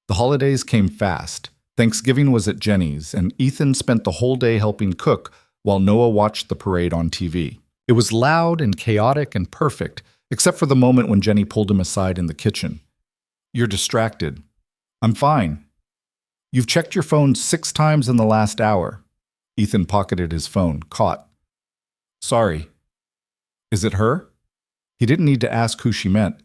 The holidays came fast. Thanksgiving was at Jenny's, and Ethan spent the whole day helping cook while Noah watched the parade on TV. It was loud and chaotic and perfect, except for the moment when Jenny pulled him aside in the kitchen. You're distracted. I'm fine. You've checked your phone 6 times in the last hour. Ethan pocketed his phone, caught. Sorry. Is it her? He didn't need to ask who she meant.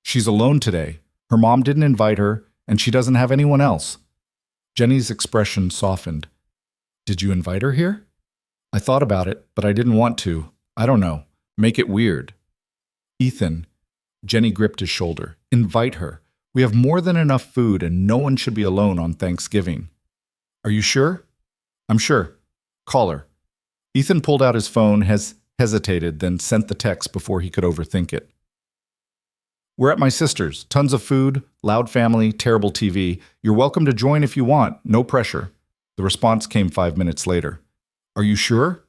She's alone today. Her mom didn't invite her, and she doesn't have anyone else. Jenny's expression softened. Did you invite her here? I thought about it, but I didn't want to. I don't know. Make it weird. Ethan. Jenny gripped his shoulder. Invite her. We have more than enough food, and no one should be alone on Thanksgiving. Are you sure? I'm sure. Call her. Ethan pulled out his phone, hesitated, then sent the text before he could overthink it. We're at my sister's. Tons of food, loud family, terrible TV. You're welcome to join if you want. No pressure. The response came 5 minutes later. Are you sure?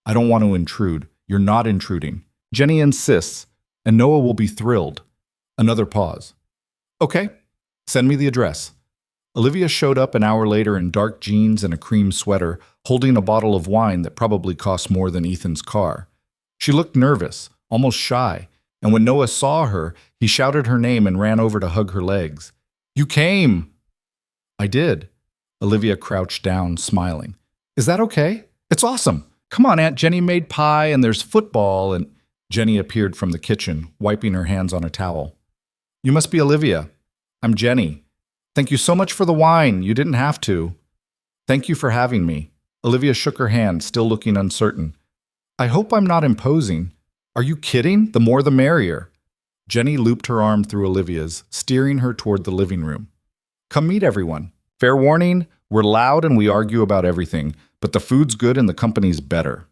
I don't want to intrude. You're not intruding. Jenny insists, and Noah will be thrilled. Another pause. Okay, send me the address. Olivia showed up an hour later in dark jeans and a cream sweater, holding a bottle of wine that probably cost more than Ethan's car. She looked nervous, almost shy, and when Noah saw her, he shouted her name and ran over to hug her legs. You came! I did. Olivia crouched down, smiling. Is that okay? It's awesome. Come on, Aunt Jenny made pie and there's football and… Jenny appeared from the kitchen, wiping her hands on a towel. You must be Olivia. I'm Jenny. Thank you so much for the wine. You didn't have to. Thank you for having me. Olivia shook her hand, still looking uncertain. I hope I'm not imposing. Are you kidding? The more the merrier. Jenny looped her arm through Olivia's, steering her toward the living room. Come meet everyone. Fair warning, we're loud and we argue about everything, but the food's good and the company's better.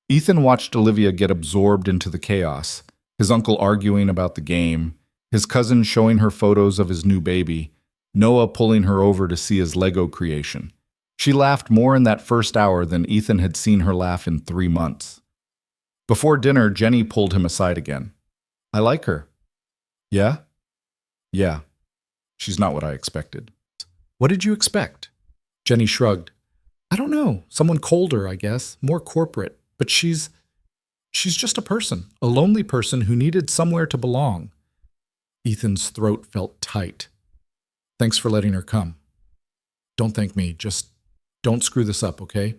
Ethan watched Olivia get absorbed into the chaos, his uncle arguing about the game, his cousin showing her photos of his new baby, Noah pulling her over to see his Lego creation. She laughed more in that first hour than Ethan had seen her laugh in 3 months. Before dinner, Jenny pulled him aside again. I like her. Yeah? Yeah. She's not what I expected. What did you expect? Jenny shrugged. I don't know. Someone colder, I guess. More corporate. But she's just a person. A lonely person who needed somewhere to belong. Ethan's throat felt tight. Thanks for letting her come. Don't thank me. Just don't screw this up, okay?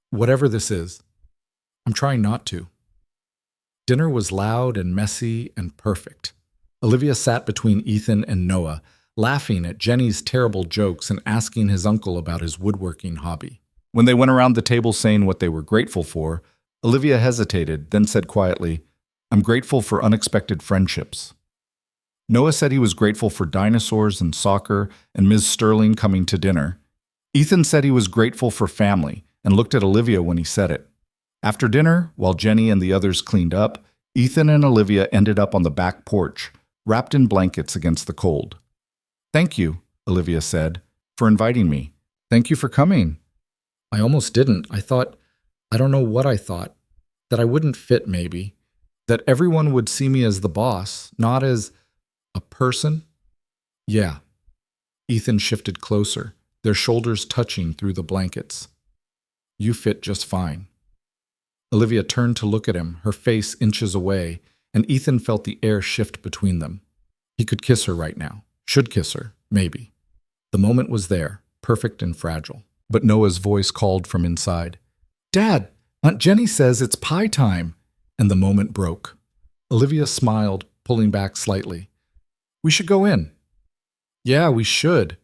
Whatever this is. I'm trying not to. Dinner was loud and messy and perfect. Olivia sat between Ethan and Noah, laughing at Jenny's terrible jokes and asking his uncle about his woodworking hobby. When they went around the table saying what they were grateful for, Olivia hesitated, then said quietly, I'm grateful for unexpected friendships. Noah said he was grateful for dinosaurs and soccer and Ms. Sterling coming to dinner. Ethan said he was grateful for family and looked at Olivia when he said it. After dinner, while Jenny and the others cleaned up, Ethan and Olivia ended up on the back porch, wrapped in blankets against the cold. Thank you, Olivia said, for inviting me. Thank you for coming. I almost didn't. I don't know what I thought. That I wouldn't fit, maybe. That everyone would see me as the boss, not as a person. Yeah. Ethan shifted closer, their shoulders touching through the blankets. You fit just fine. Olivia turned to look at him, her face inches away, and Ethan felt the air shift between them. He could kiss her right now. Should kiss her, maybe. The moment was there, perfect and fragile. But Noah's voice called from inside. Dad, Aunt Jenny says it's pie time. And the moment broke. Olivia smiled, pulling back slightly. We should go in. Yeah, we should.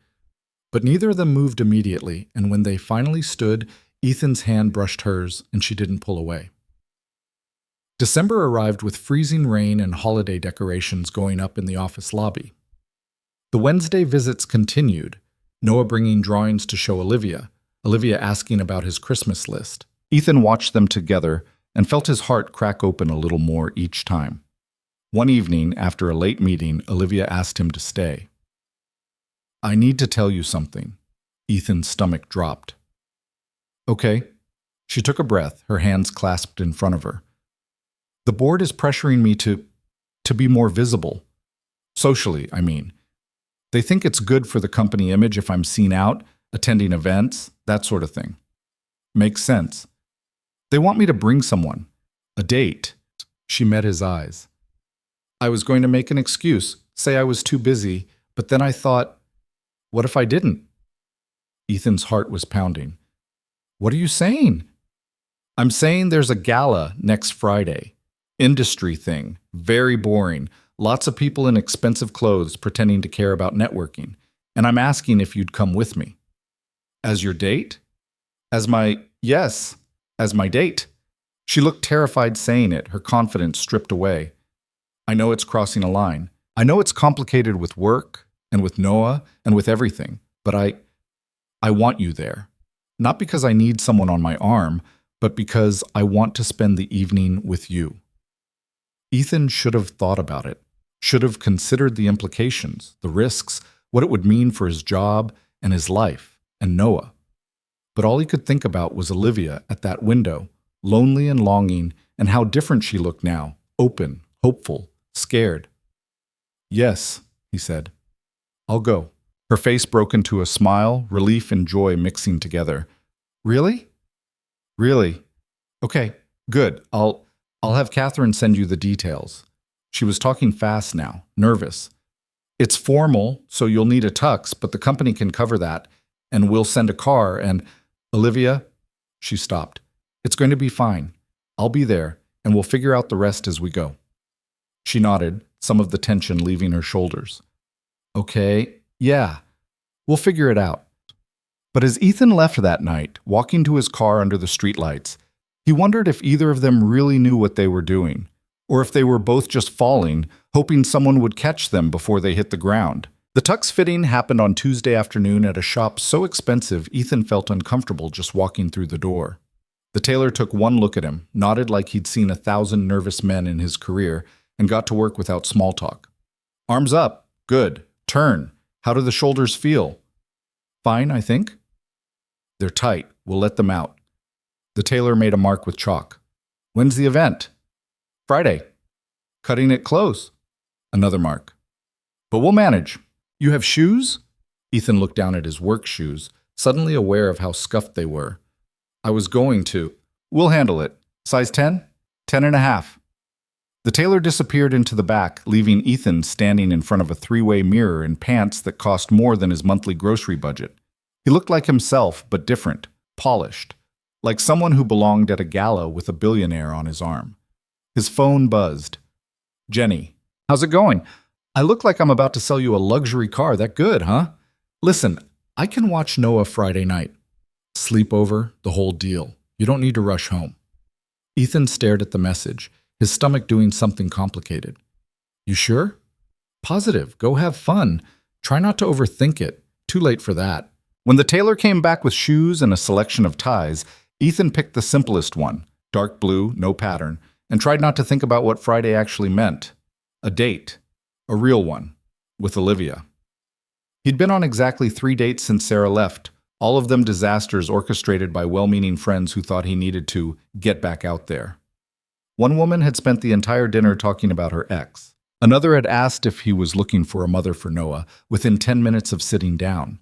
But neither of them moved immediately, and when they finally stood, Ethan's hand brushed hers, and she didn't pull away. December arrived with freezing rain and holiday decorations going up in the office lobby. The Wednesday visits continued, Noah bringing drawings to show Olivia asking about his Christmas list. Ethan watched them together and felt his heart crack open a little more each time. One evening, after a late meeting, Olivia asked him to stay. I need to tell you something. Ethan's stomach dropped. Okay. She took a breath, her hands clasped in front of her. The board is pressuring me to be more visible. Socially, I mean. They think it's good for the company image if I'm seen out, attending events, that sort of thing. Makes sense. They want me to bring someone. A date. She met his eyes. I was going to make an excuse, say I was too busy, but then I thought, what if I didn't? Ethan's heart was pounding. What are you saying? I'm saying there's a gala next Friday. Industry thing. Very boring. Lots of people in expensive clothes pretending to care about networking. And I'm asking if you'd come with me. As your date? Yes, as my date. She looked terrified saying it, her confidence stripped away. I know it's crossing a line. I know it's complicated with work and with Noah and with everything, but I want you there. Not because I need someone on my arm, but because I want to spend the evening with you. Ethan should have thought about it, should have considered the implications, the risks, what it would mean for his job and his life, and Noah. But all he could think about was Olivia at that window, lonely and longing, and how different she looked now, open, hopeful, scared. "Yes," he said. "I'll go." Her face broke into a smile, relief and joy mixing together. "Really? Really? Okay, good. I'll have Catherine send you the details." She was talking fast now, nervous. "It's formal, so you'll need a tux, but the company can cover that, and we'll send a car, and Olivia," she stopped. "It's going to be fine. I'll be there, and we'll figure out the rest as we go." She nodded, some of the tension leaving her shoulders. "Okay, yeah, we'll figure it out." But as Ethan left that night, walking to his car under the streetlights, he wondered if either of them really knew what they were doing, or if they were both just falling, hoping someone would catch them before they hit the ground. The tux fitting happened on Tuesday afternoon at a shop so expensive Ethan felt uncomfortable just walking through the door. The tailor took one look at him, nodded like he'd seen 1,000 nervous men in his career, and got to work without small talk. "Arms up. Good. Turn. How do the shoulders feel?" "Fine, I think." "They're tight. We'll let them out." The tailor made a mark with chalk. "When's the event?" "Friday." "Cutting it close." Another mark. "But we'll manage. You have shoes?" Ethan looked down at his work shoes, suddenly aware of how scuffed they were. "I was going to." "We'll handle it. Size 10? 10.5. The tailor disappeared into the back, leaving Ethan standing in front of a three-way mirror in pants that cost more than his monthly grocery budget. He looked like himself, but different, polished, like someone who belonged at a gala with a billionaire on his arm. His phone buzzed. "Jenny, how's it going? I look like I'm about to sell you a luxury car. That good, huh? Listen, I can watch Noah Friday night. Sleepover, the whole deal. You don't need to rush home." Ethan stared at the message, his stomach doing something complicated. "You sure?" "Positive. Go have fun. Try not to overthink it. Too late for that." When the tailor came back with shoes and a selection of ties, Ethan picked the simplest one, dark blue, no pattern, and tried not to think about what Friday actually meant. A date. A real one. With Olivia. He'd been on exactly 3 dates since Sarah left, all of them disasters orchestrated by well-meaning friends who thought he needed to get back out there. One woman had spent the entire dinner talking about her ex. Another had asked if he was looking for a mother for Noah within 10 minutes of sitting down.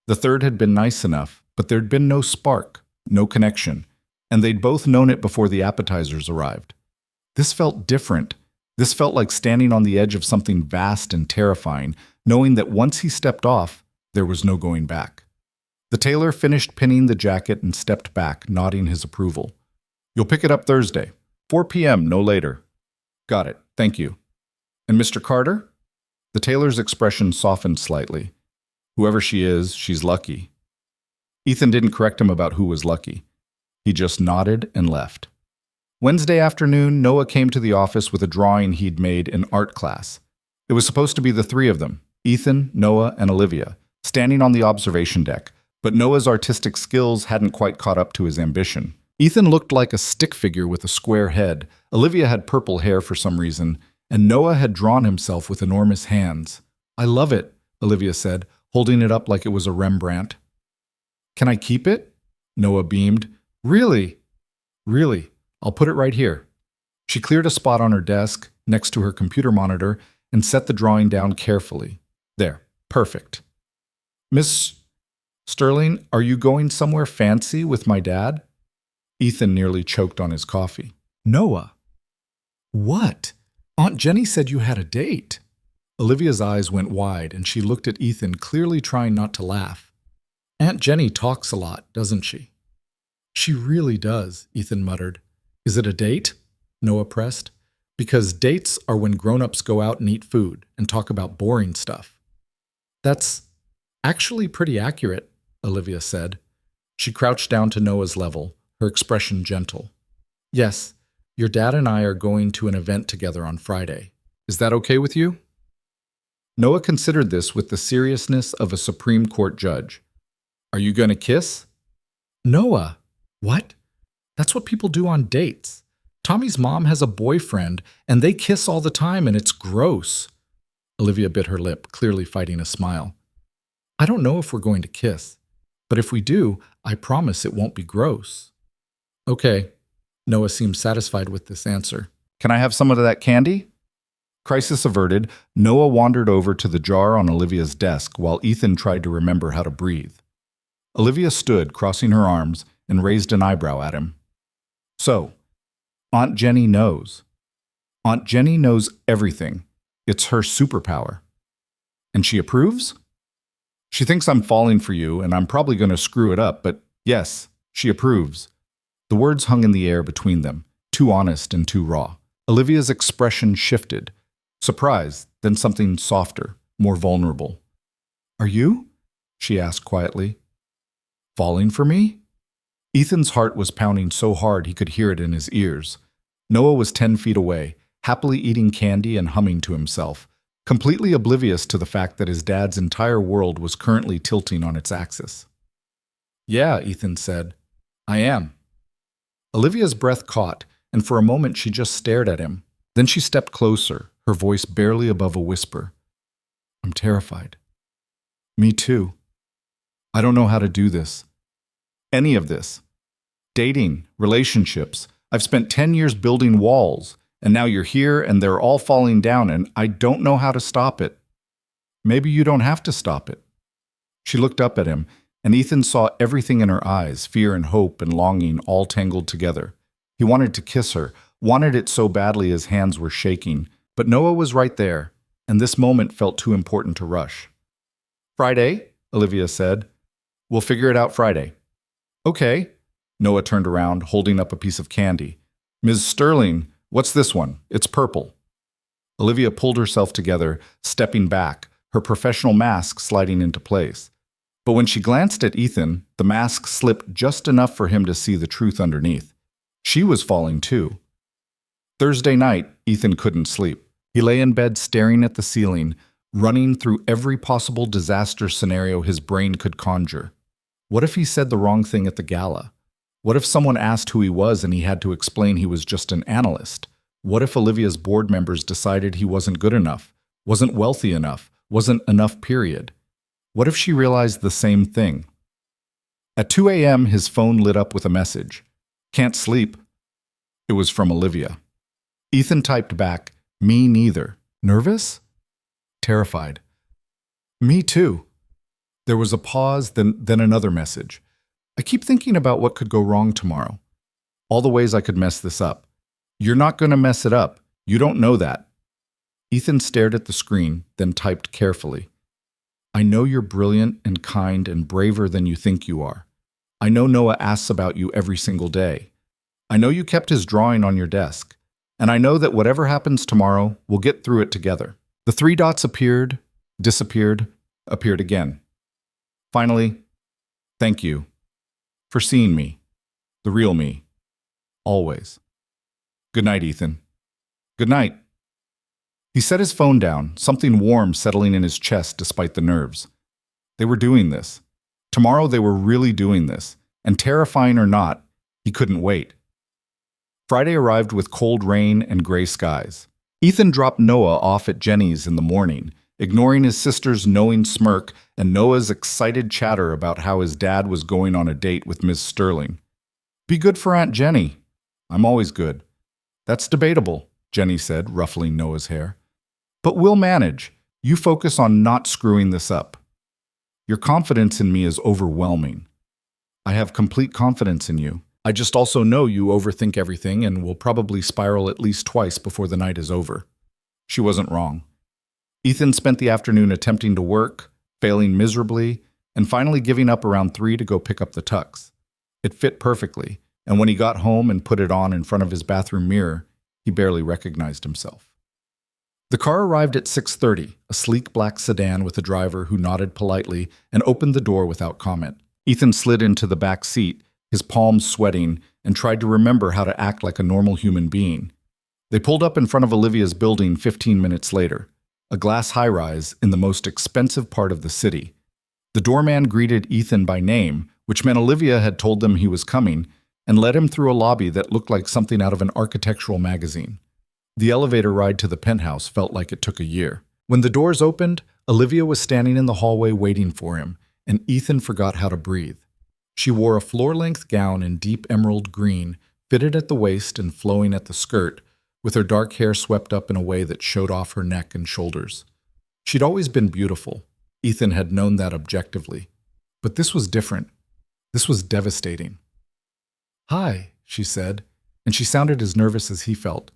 The third had been nice enough, but there'd been no spark, no connection, and they'd both known it before the appetizers arrived. This felt different. This felt like standing on the edge of something vast and terrifying, knowing that once he stepped off, there was no going back. The tailor finished pinning the jacket and stepped back, nodding his approval. "You'll pick it up Thursday. 4 p.m., no later." "Got it. Thank you." "And Mr. Carter?" The tailor's expression softened slightly. "Whoever she is, she's lucky." Ethan didn't correct him about who was lucky. He just nodded and left. Wednesday afternoon, Noah came to the office with a drawing he'd made in art class. It was supposed to be the three of them, Ethan, Noah, and Olivia, standing on the observation deck, but Noah's artistic skills hadn't quite caught up to his ambition. Ethan looked like a stick figure with a square head, Olivia had purple hair for some reason, and Noah had drawn himself with enormous hands. "I love it," Olivia said, holding it up like it was a Rembrandt. "Can I keep it?" Noah beamed. "Really? Really? I'll put it right here." She cleared a spot on her desk, next to her computer monitor, and set the drawing down carefully. "There. Perfect." "Miss Sterling, are you going somewhere fancy with my dad?" Ethan nearly choked on his coffee. "Noah." "What? Aunt Jenny said you had a date." Olivia's eyes went wide, and she looked at Ethan, clearly trying not to laugh. "Aunt Jenny talks a lot, doesn't she?" "She really does," Ethan muttered. "Is it a date?" Noah pressed. "Because dates are when grown-ups go out and eat food and talk about boring stuff." "That's actually pretty accurate," Olivia said. She crouched down to Noah's level, her expression gentle. "Yes, your dad and I are going to an event together on Friday. Is that okay with you?" Noah considered this with the seriousness of a Supreme Court judge. "Are you going to kiss?" "Noah, what? That's what people do on dates. Tommy's mom has a boyfriend, and they kiss all the time, and it's gross. Olivia bit her lip, clearly fighting a smile. I don't know if we're going to kiss, but if we do, I promise it won't be gross. Okay. Noah seemed satisfied with this answer. Can I have some of that candy? Crisis averted, Noah wandered over to the jar on Olivia's desk while Ethan tried to remember how to breathe. Olivia stood, crossing her arms, and raised an eyebrow at him. So, Aunt Jenny knows. Aunt Jenny knows everything. It's her superpower. And she approves? She thinks I'm falling for you, and I'm probably going to screw it up, but yes, she approves. The words hung in the air between them, too honest and too raw. Olivia's expression shifted. Surprise, then something softer, more vulnerable. Are you? She asked quietly. Falling for me? Ethan's heart was pounding so hard he could hear it in his ears. Noah was 10 feet away, happily eating candy and humming to himself, completely oblivious to the fact that his dad's entire world was currently tilting on its axis. Yeah, Ethan said. I am. Olivia's breath caught, and for a moment she just stared at him. Then she stepped closer, her voice barely above a whisper. I'm terrified. Me too. I don't know how to do this. Any of this. Dating, relationships. I've spent 10 years building walls, and now you're here and they're all falling down, and I don't know how to stop it. Maybe you don't have to stop it. She looked up at him, and Ethan saw everything in her eyes, fear and hope and longing all tangled together. He wanted to kiss her, wanted it so badly his hands were shaking, but Noah was right there, and this moment felt too important to rush. Friday, Olivia said. We'll figure it out Friday. Okay. Noah turned around, holding up a piece of candy. Ms. Sterling, what's this one? It's purple. Olivia pulled herself together, stepping back, her professional mask sliding into place. But when she glanced at Ethan, the mask slipped just enough for him to see the truth underneath. She was falling too. Thursday night, Ethan couldn't sleep. He lay in bed staring at the ceiling, running through every possible disaster scenario his brain could conjure. What if he said the wrong thing at the gala? What if someone asked who he was and he had to explain he was just an analyst? What if Olivia's board members decided he wasn't good enough, wasn't wealthy enough, wasn't enough, period? What if she realized the same thing? At 2 a.m., his phone lit up with a message. Can't sleep. It was from Olivia. Ethan typed back, me neither. Nervous? Terrified. Me too. There was a pause, then another message. I keep thinking about what could go wrong tomorrow. All the ways I could mess this up. You're not going to mess it up. You don't know that. Ethan stared at the screen, then typed carefully. I know you're brilliant and kind and braver than you think you are. I know Noah asks about you every single day. I know you kept his drawing on your desk. And I know that whatever happens tomorrow, we'll get through it together. The 3 dots appeared, disappeared, appeared again. Finally, thank you for seeing me, the real me, always. Good night, Ethan. Good night. He set his phone down, something warm settling in his chest despite the nerves. They were doing this. Tomorrow they were really doing this, and terrifying or not, he couldn't wait. Friday arrived with cold rain and gray skies. Ethan dropped Noah off at Jenny's in the morning, ignoring his sister's knowing smirk and Noah's excited chatter about how his dad was going on a date with Miss Sterling. Be good for Aunt Jenny. I'm always good. That's debatable, Jenny said, ruffling Noah's hair. But we'll manage. You focus on not screwing this up. Your confidence in me is overwhelming. I have complete confidence in you. I just also know you overthink everything and will probably spiral at least twice before the night is over. She wasn't wrong. Ethan spent the afternoon attempting to work, failing miserably, and finally giving up around 3 to go pick up the tux. It fit perfectly, and when he got home and put it on in front of his bathroom mirror, he barely recognized himself. The car arrived at 6:30, a sleek black sedan with a driver who nodded politely and opened the door without comment. Ethan slid into the back seat, his palms sweating, and tried to remember how to act like a normal human being. They pulled up in front of Olivia's building 15 minutes later, a glass high-rise in the most expensive part of the city. The doorman greeted Ethan by name, which meant Olivia had told them he was coming, and led him through a lobby that looked like something out of an architectural magazine. The elevator ride to the penthouse felt like it took a year. When the doors opened, Olivia was standing in the hallway waiting for him, and Ethan forgot how to breathe. She wore a floor-length gown in deep emerald green, fitted at the waist and flowing at the skirt, with her dark hair swept up in a way that showed off her neck and shoulders. She'd always been beautiful. Ethan had known that objectively. But this was different. This was devastating. "Hi," she said, and she sounded as nervous as he felt.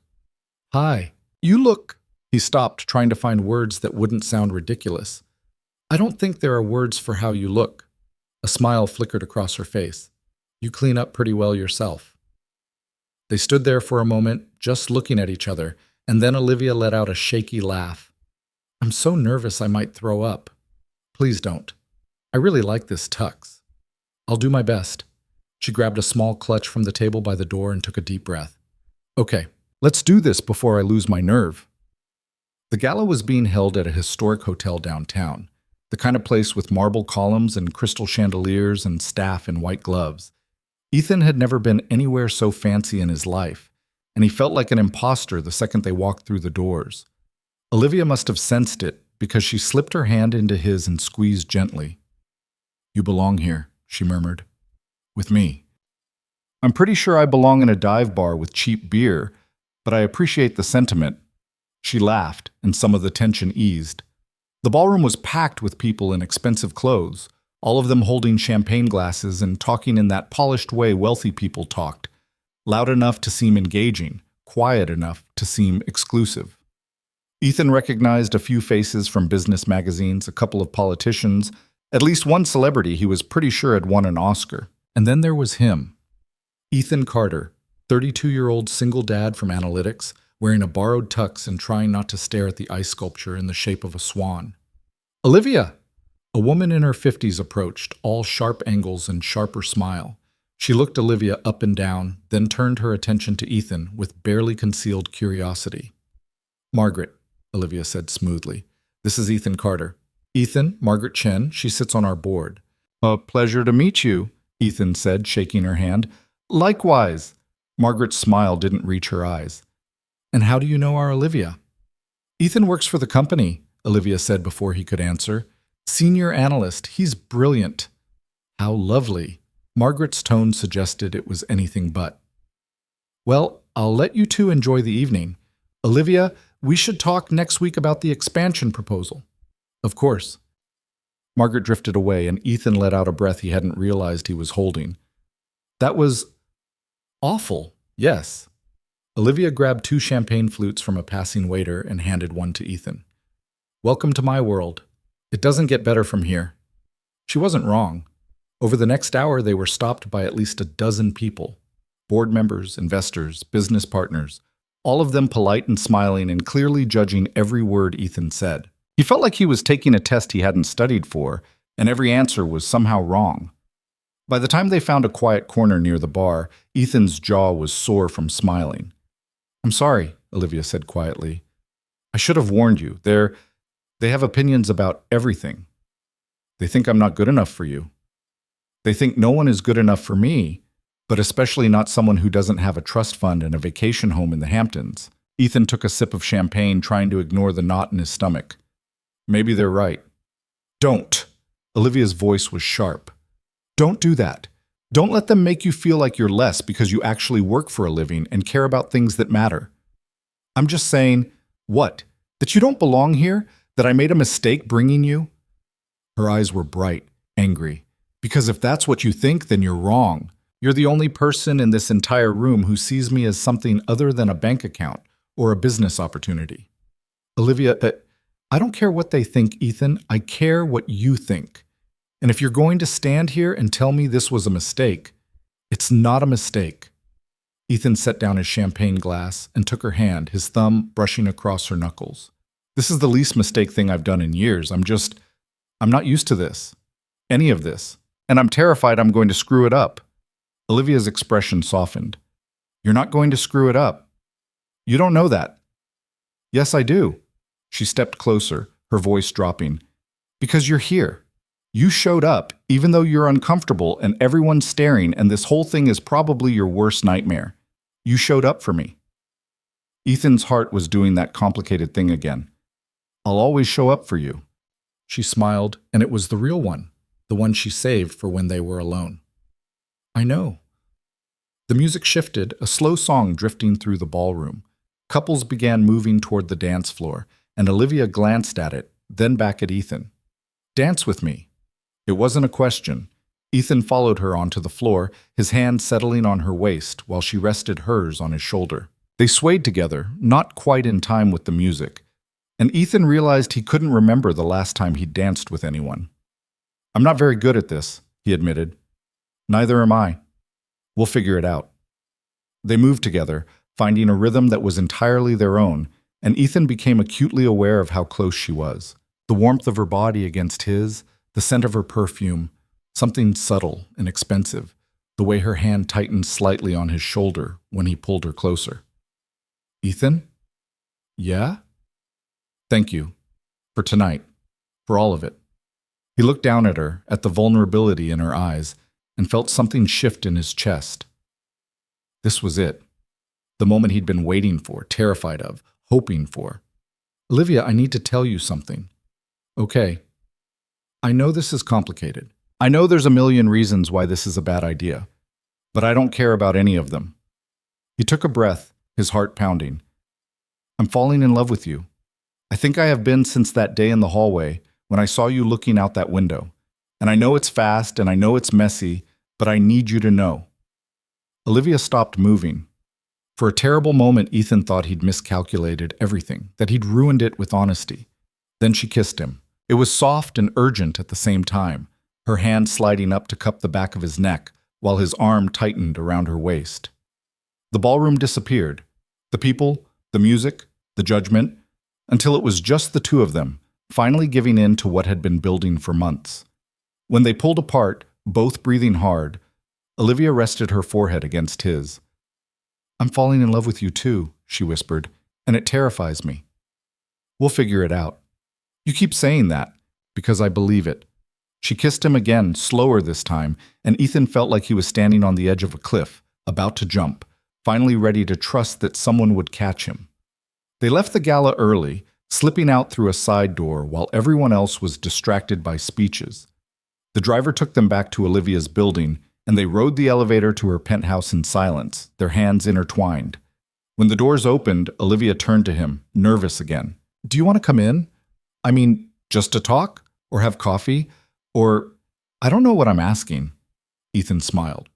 "Hi. You look—" He stopped, trying to find words that wouldn't sound ridiculous. "I don't think there are words for how you look." A smile flickered across her face. "You clean up pretty well yourself." They stood there for a moment, just looking at each other, and then Olivia let out a shaky laugh. "I'm so nervous I might throw up." "Please don't. I really like this tux." "I'll do my best." She grabbed a small clutch from the table by the door and took a deep breath. "Okay, let's do this before I lose my nerve." The gala was being held at a historic hotel downtown, the kind of place with marble columns and crystal chandeliers and staff in white gloves. Ethan had never been anywhere so fancy in his life, and he felt like an imposter the second they walked through the doors. Olivia must have sensed it because she slipped her hand into his and squeezed gently. "You belong here," she murmured. "With me. I'm pretty sure I belong in a dive bar with cheap beer, but I appreciate the sentiment." She laughed, and some of the tension eased. The ballroom was packed with people in expensive clothes, all of them holding champagne glasses and talking in that polished way wealthy people talked, loud enough to seem engaging, quiet enough to seem exclusive. Ethan recognized a few faces from business magazines, a couple of politicians, at least one celebrity he was pretty sure had won an Oscar. And then there was him. Ethan Carter, 32-year-old single dad from analytics, wearing a borrowed tux and trying not to stare at the ice sculpture in the shape of a swan. "Olivia!" A woman in her 50s approached, all sharp angles and sharper smile. She looked Olivia up and down, then turned her attention to Ethan with barely concealed curiosity. "Margaret," Olivia said smoothly. "This is Ethan Carter." "Ethan, Margaret Chen. She sits on our board." "A pleasure to meet you," Ethan said, shaking her hand. "Likewise." Margaret's smile didn't reach her eyes. "And how do you know our Olivia?" "Ethan works for the company," Olivia said before he could answer. "Senior analyst. He's brilliant." "How lovely." Margaret's tone suggested it was anything but. "Well, I'll let you two enjoy the evening. Olivia, we should talk next week about the expansion proposal." "Of course." Margaret drifted away, and Ethan let out a breath he hadn't realized he was holding. "That was awful, yes." Olivia grabbed 2 champagne flutes from a passing waiter and handed one to Ethan. "Welcome to my world. It doesn't get better from here." She wasn't wrong. Over the next hour, they were stopped by at least a dozen people. Board members, investors, business partners, all of them polite and smiling and clearly judging every word Ethan said. He felt like he was taking a test he hadn't studied for, and every answer was somehow wrong. By the time they found a quiet corner near the bar, Ethan's jaw was sore from smiling. "I'm sorry," Olivia said quietly. "I should have warned you. They have opinions about everything. They think I'm not good enough for you. They think no one is good enough for me, but especially not someone who doesn't have a trust fund and a vacation home in the Hamptons." Ethan took a sip of champagne, trying to ignore the knot in his stomach. "Maybe they're right." "Don't!" Olivia's voice was sharp. "Don't do that. Don't let them make you feel like you're less because you actually work for a living and care about things that matter. I'm just saying, what? That you don't belong here? That I made a mistake bringing you?" Her eyes were bright, angry. "Because if that's what you think, then you're wrong. You're the only person in this entire room who sees me as something other than a bank account or a business opportunity." "Olivia, I don't care what they think, Ethan. I care what you think. And if you're going to stand here and tell me this was a mistake, it's not a mistake." Ethan set down his champagne glass and took her hand, his thumb brushing across her knuckles. "This is the least mistake thing I've done in years. I'm not used to this. Any of this. And I'm terrified I'm going to screw it up." Olivia's expression softened. "You're not going to screw it up. You don't know that." "Yes, I do." She stepped closer, her voice dropping. "Because you're here. You showed up, even though you're uncomfortable and everyone's staring and this whole thing is probably your worst nightmare. You showed up for me. Ethan's heart was doing that complicated thing again. I'll always show up for you. She smiled, and it was the real one, the one she saved for when they were alone. I know. The music shifted, a slow song drifting through the ballroom. Couples began moving toward the dance floor, and Olivia glanced at it, then back at Ethan. Dance with me. It wasn't a question. Ethan followed her onto the floor, his hand settling on her waist while she rested hers on his shoulder. They swayed together, not quite in time with the music, and Ethan realized he couldn't remember the last time he'd danced with anyone. I'm not very good at this, he admitted. Neither am I. We'll figure it out. They moved together, finding a rhythm that was entirely their own, and Ethan became acutely aware of how close she was. The warmth of her body against his, the scent of her perfume, something subtle and expensive, the way her hand tightened slightly on his shoulder when he pulled her closer. Ethan? Yeah? Thank you. For tonight. For all of it. He looked down at her, at the vulnerability in her eyes, and felt something shift in his chest. This was it. The moment he'd been waiting for, terrified of, hoping for. Olivia, I need to tell you something. Okay. I know this is complicated. I know there's a million reasons why this is a bad idea. But I don't care about any of them. He took a breath, his heart pounding. I'm falling in love with you. I think I have been since that day in the hallway when I saw you looking out that window. And I know it's fast and I know it's messy, but I need you to know. Olivia stopped moving. For a terrible moment, Ethan thought he'd miscalculated everything, that he'd ruined it with honesty. Then she kissed him. It was soft and urgent at the same time, her hand sliding up to cup the back of his neck, while his arm tightened around her waist. The ballroom disappeared. The people, the music, the judgment, until it was just the two of them, finally giving in to what had been building for months. When they pulled apart, both breathing hard, Olivia rested her forehead against his. I'm falling in love with you too, she whispered, and it terrifies me. We'll figure it out. You keep saying that, because I believe it. She kissed him again, slower this time, and Ethan felt like he was standing on the edge of a cliff, about to jump, finally ready to trust that someone would catch him. They left the gala early, slipping out through a side door while everyone else was distracted by speeches. The driver took them back to Olivia's building, and they rode the elevator to her penthouse in silence, their hands intertwined. When the doors opened, Olivia turned to him, nervous again. Do you want to come in? I mean, just to talk? Or have coffee? Or, I don't know what I'm asking. Ethan smiled.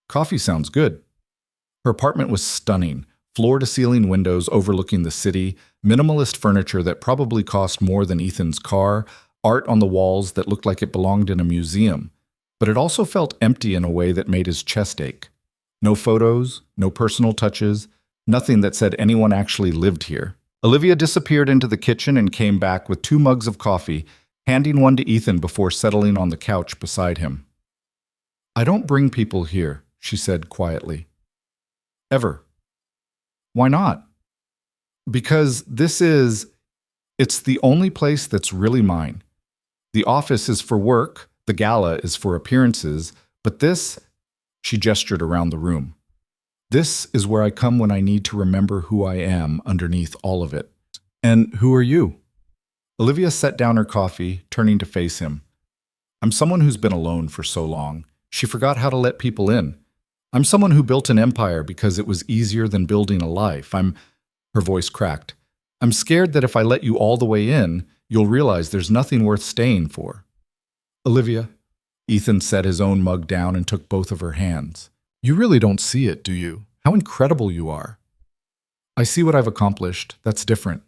Coffee sounds good. Her apartment was stunning, floor-to-ceiling windows overlooking the city, minimalist furniture that probably cost more than Ethan's car, art on the walls that looked like it belonged in a museum. But it also felt empty in a way that made his chest ache. No photos, no personal touches, nothing that said anyone actually lived here. Olivia disappeared into the kitchen and came back with 2 mugs of coffee, handing one to Ethan before settling on the couch beside him. I don't bring people here, she said quietly. Ever. Why not? Because it's the only place that's really mine. The office is for work, the gala is for appearances, but this, she gestured around the room. This is where I come when I need to remember who I am underneath all of it. And who are you? Olivia set down her coffee, turning to face him. I'm someone who's been alone for so long. She forgot how to let people in. I'm someone who built an empire because it was easier than building a life. Her voice cracked. I'm scared that if I let you all the way in, you'll realize there's nothing worth staying for. Olivia, Ethan set his own mug down and took both of her hands. You really don't see it, do you? How incredible you are. I see what I've accomplished. That's different.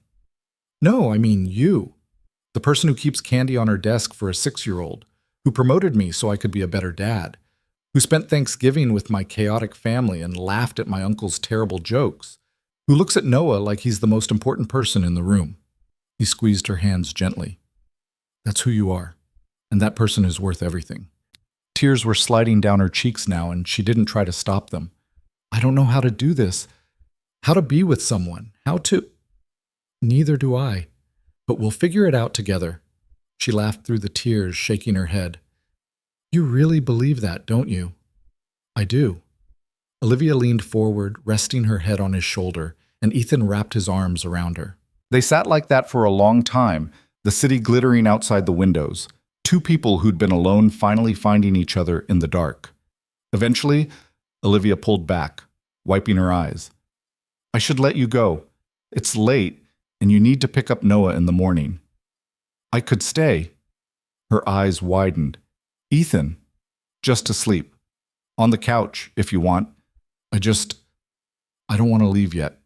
No, I mean you. The person who keeps candy on her desk for a 6-year-old, who promoted me so I could be a better dad, who spent Thanksgiving with my chaotic family and laughed at my uncle's terrible jokes, who looks at Noah like he's the most important person in the room. He squeezed her hands gently. That's who you are, and that person is worth everything. Tears were sliding down her cheeks now, and she didn't try to stop them. I don't know how to do this. How to be with someone. How to... Neither do I. But we'll figure it out together. She laughed through the tears, shaking her head. You really believe that, don't you? I do. Olivia leaned forward, resting her head on his shoulder, and Ethan wrapped his arms around her. They sat like that for a long time, the city glittering outside the windows, two people who'd been alone finally finding each other in the dark. Eventually, Olivia pulled back, wiping her eyes. I should let you go. It's late, and you need to pick up Noah in the morning. I could stay. Her eyes widened. Ethan, just asleep. On the couch, if you want. I don't want to leave yet.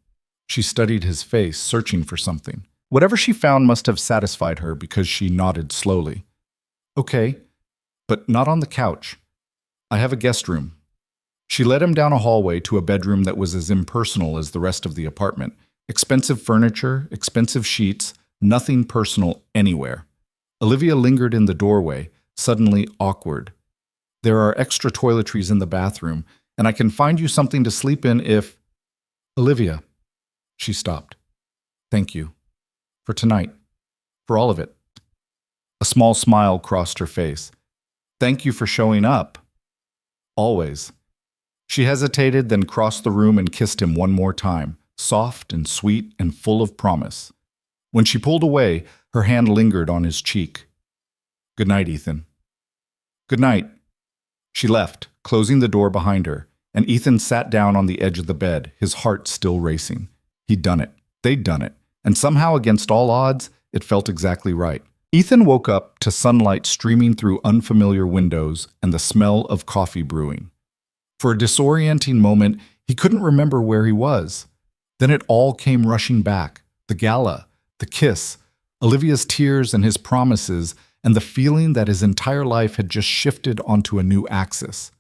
She studied his face, searching for something. Whatever she found must have satisfied her because she nodded slowly. Okay, but not on the couch. I have a guest room. She led him down a hallway to a bedroom that was as impersonal as the rest of the apartment. Expensive furniture, expensive sheets, nothing personal anywhere. Olivia lingered in the doorway, suddenly awkward. There are extra toiletries in the bathroom, and I can find you something to sleep in if... Olivia. She stopped. Thank you. For tonight. For all of it. A small smile crossed her face. Thank you for showing up. Always. She hesitated, then crossed the room and kissed him one more time, soft and sweet and full of promise. When she pulled away, her hand lingered on his cheek. Good night, Ethan. Good night. She left, closing the door behind her, and Ethan sat down on the edge of the bed, his heart still racing. He'd done it. They'd done it. And somehow, against all odds, it felt exactly right. Ethan woke up to sunlight streaming through unfamiliar windows and the smell of coffee brewing. For a disorienting moment, he couldn't remember where he was. Then it all came rushing back. The gala, the kiss, Olivia's tears and his promises, and the feeling that his entire life had just shifted onto a new axis.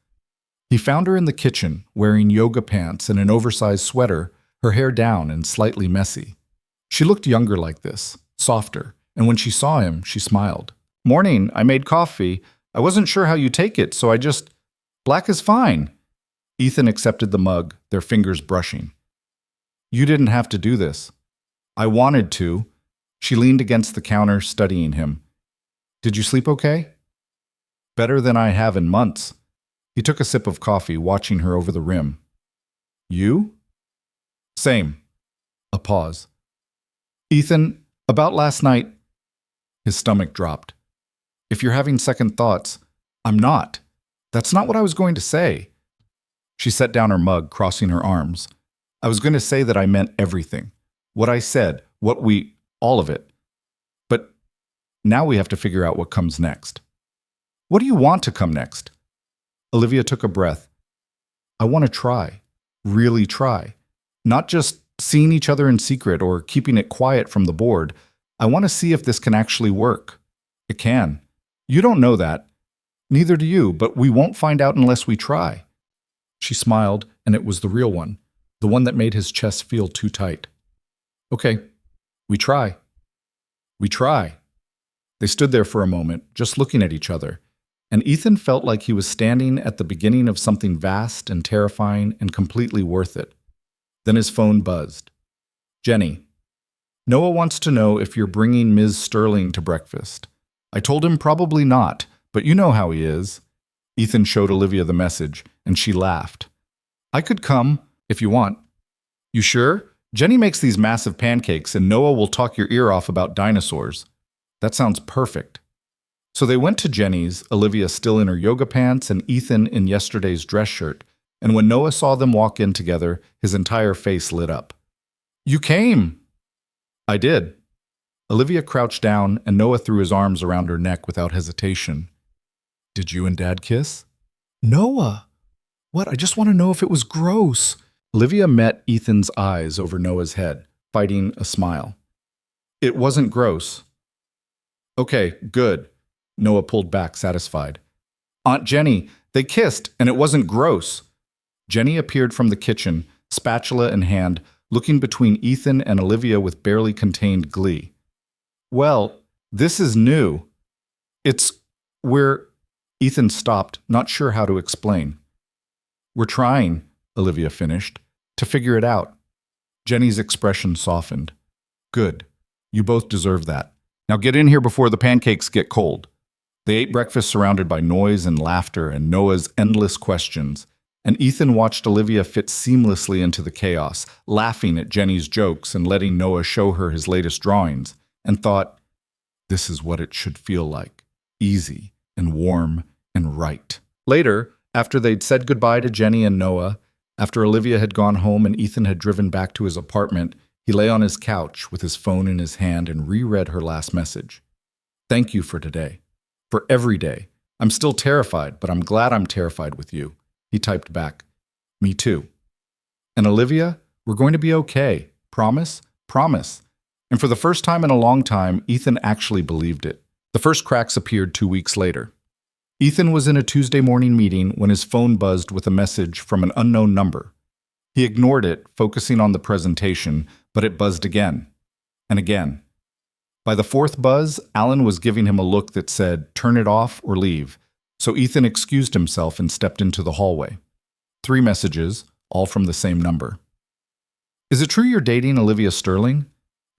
He found her in the kitchen, wearing yoga pants and an oversized sweater, her hair down and slightly messy. She looked younger like this, softer, and when she saw him, she smiled. Morning, I made coffee. I wasn't sure how you take it, so I just... Black is fine. Ethan accepted the mug, their fingers brushing. You didn't have to do this. I wanted to. She leaned against the counter, studying him. Did you sleep okay? Better than I have in months. He took a sip of coffee, watching her over the rim. You? Same. A pause. Ethan, about last night... His stomach dropped. If you're having second thoughts, I'm not. That's not what I was going to say. She set down her mug, crossing her arms. I was going to say that I meant everything. What I said, all of it. But now we have to figure out what comes next. What do you want to come next? Olivia took a breath. I want to try. Really try. Not just seeing each other in secret or keeping it quiet from the board. I want to see if this can actually work. It can. You don't know that. Neither do you, but we won't find out unless we try. She smiled, and it was the real one, the one that made his chest feel too tight. Okay, we try. We try. They stood there for a moment, just looking at each other, and Ethan felt like he was standing at the beginning of something vast and terrifying and completely worth it. Then his phone buzzed. Jenny. Noah wants to know if you're bringing Ms. Sterling to breakfast. I told him probably not, but you know how he is. Ethan showed Olivia the message, and she laughed. I could come, if you want. You sure? Jenny makes these massive pancakes, and Noah will talk your ear off about dinosaurs. That sounds perfect. So they went to Jenny's, Olivia still in her yoga pants and Ethan in yesterday's dress shirt, and when Noah saw them walk in together, his entire face lit up. You came! I did. Olivia crouched down, and Noah threw his arms around her neck without hesitation. Did you and Dad kiss? Noah! What? I just want to know if it was gross. Olivia met Ethan's eyes over Noah's head, fighting a smile. It wasn't gross. Okay, good. Noah pulled back, satisfied. Aunt Jenny, they kissed, and it wasn't gross. Jenny appeared from the kitchen, spatula in hand, looking between Ethan and Olivia with barely contained glee. Well, this is new. We're... Ethan stopped, not sure how to explain. We're trying, Olivia finished, to figure it out. Jenny's expression softened. Good. You both deserve that. Now get in here before the pancakes get cold. They ate breakfast surrounded by noise and laughter and Noah's endless questions, and Ethan watched Olivia fit seamlessly into the chaos, laughing at Jenny's jokes and letting Noah show her his latest drawings, and thought, this is what it should feel like, easy and warm and right. Later, after they'd said goodbye to Jenny and Noah, after Olivia had gone home and Ethan had driven back to his apartment, he lay on his couch with his phone in his hand and reread her last message. Thank you for today. For every day. I'm still terrified, but I'm glad I'm terrified with you. He typed back. Me too. And Olivia, we're going to be okay. Promise? Promise. And for the first time in a long time, Ethan actually believed it. The first cracks appeared 2 weeks later. Ethan was in a Tuesday morning meeting when his phone buzzed with a message from an unknown number. He ignored it, focusing on the presentation, but it buzzed again and again. By the fourth buzz, Alan was giving him a look that said, turn it off or leave, so Ethan excused himself and stepped into the hallway. 3 messages, all from the same number. Is it true you're dating Olivia Sterling?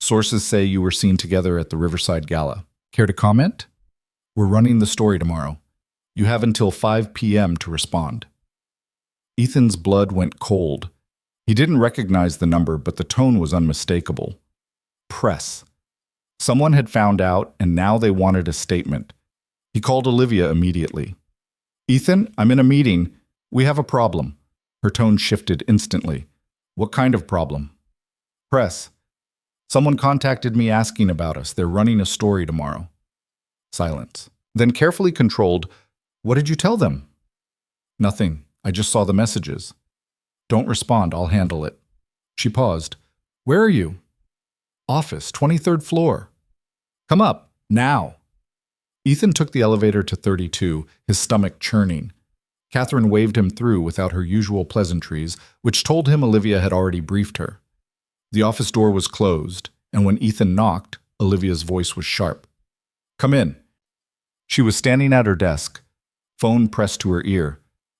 Sources say you were seen together at the Riverside Gala. Care to comment? We're running the story tomorrow. You have until 5 p.m. to respond. Ethan's blood went cold. He didn't recognize the number, but the tone was unmistakable. Press. Someone had found out, and now they wanted a statement. He called Olivia immediately. Ethan, I'm in a meeting. We have a problem. Her tone shifted instantly. What kind of problem? Press. Someone contacted me asking about us. They're running a story tomorrow. Silence. Then carefully controlled, what did you tell them? Nothing. I just saw the messages. Don't respond. I'll handle it. She paused. Where are you? Office, 23rd floor. Come up, now. Ethan took the elevator to 32, his stomach churning. Catherine waved him through without her usual pleasantries, which told him Olivia had already briefed her. The office door was closed, and when Ethan knocked, Olivia's voice was sharp. Come in. She was standing at her desk, phone pressed to her ear,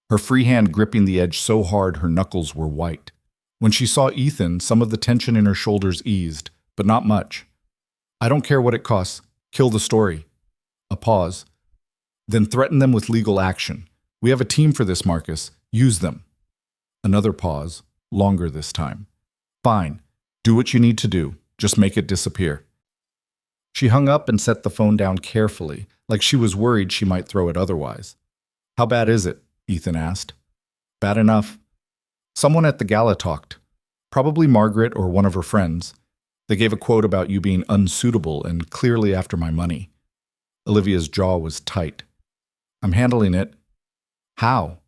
her free hand gripping the edge so hard her knuckles were white. When she saw Ethan, some of the tension in her shoulders eased, but not much. I don't care what it costs. Kill the story. A pause. Then threaten them with legal action. We have a team for this, Marcus. Use them. Another pause, longer this time. Fine. Do what you need to do. Just make it disappear. She hung up and set the phone down carefully, like she was worried she might throw it otherwise. How bad is it? Ethan asked. Bad enough. Someone at the gala talked. Probably Margaret or one of her friends. They gave a quote about you being unsuitable and clearly after my money. Olivia's jaw was tight. I'm handling it. How?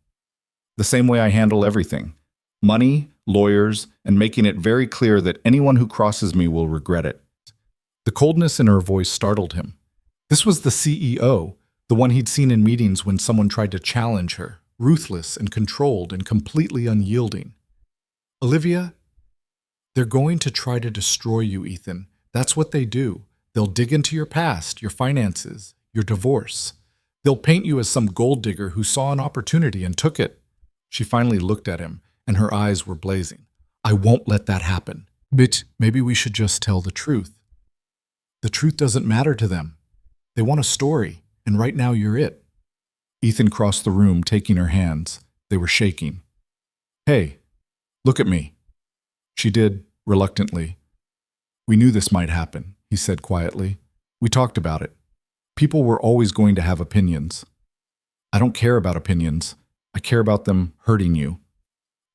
The same way I handle everything. Money, lawyers, and making it very clear that anyone who crosses me will regret it. The coldness in her voice startled him. This was the CEO, the one he'd seen in meetings when someone tried to challenge her, ruthless and controlled and completely unyielding. Olivia, they're going to try to destroy you, Ethan. That's what they do. They'll dig into your past, your finances, your divorce. They'll paint you as some gold digger who saw an opportunity and took it. She finally looked at him, and her eyes were blazing. I won't let that happen. But maybe we should just tell the truth. The truth doesn't matter to them. They want a story, and right now you're it. Ethan crossed the room, taking her hands. They were shaking. Hey, look at me. She did, reluctantly. We knew this might happen, he said quietly. We talked about it. People were always going to have opinions. I don't care about opinions. I care about them hurting you.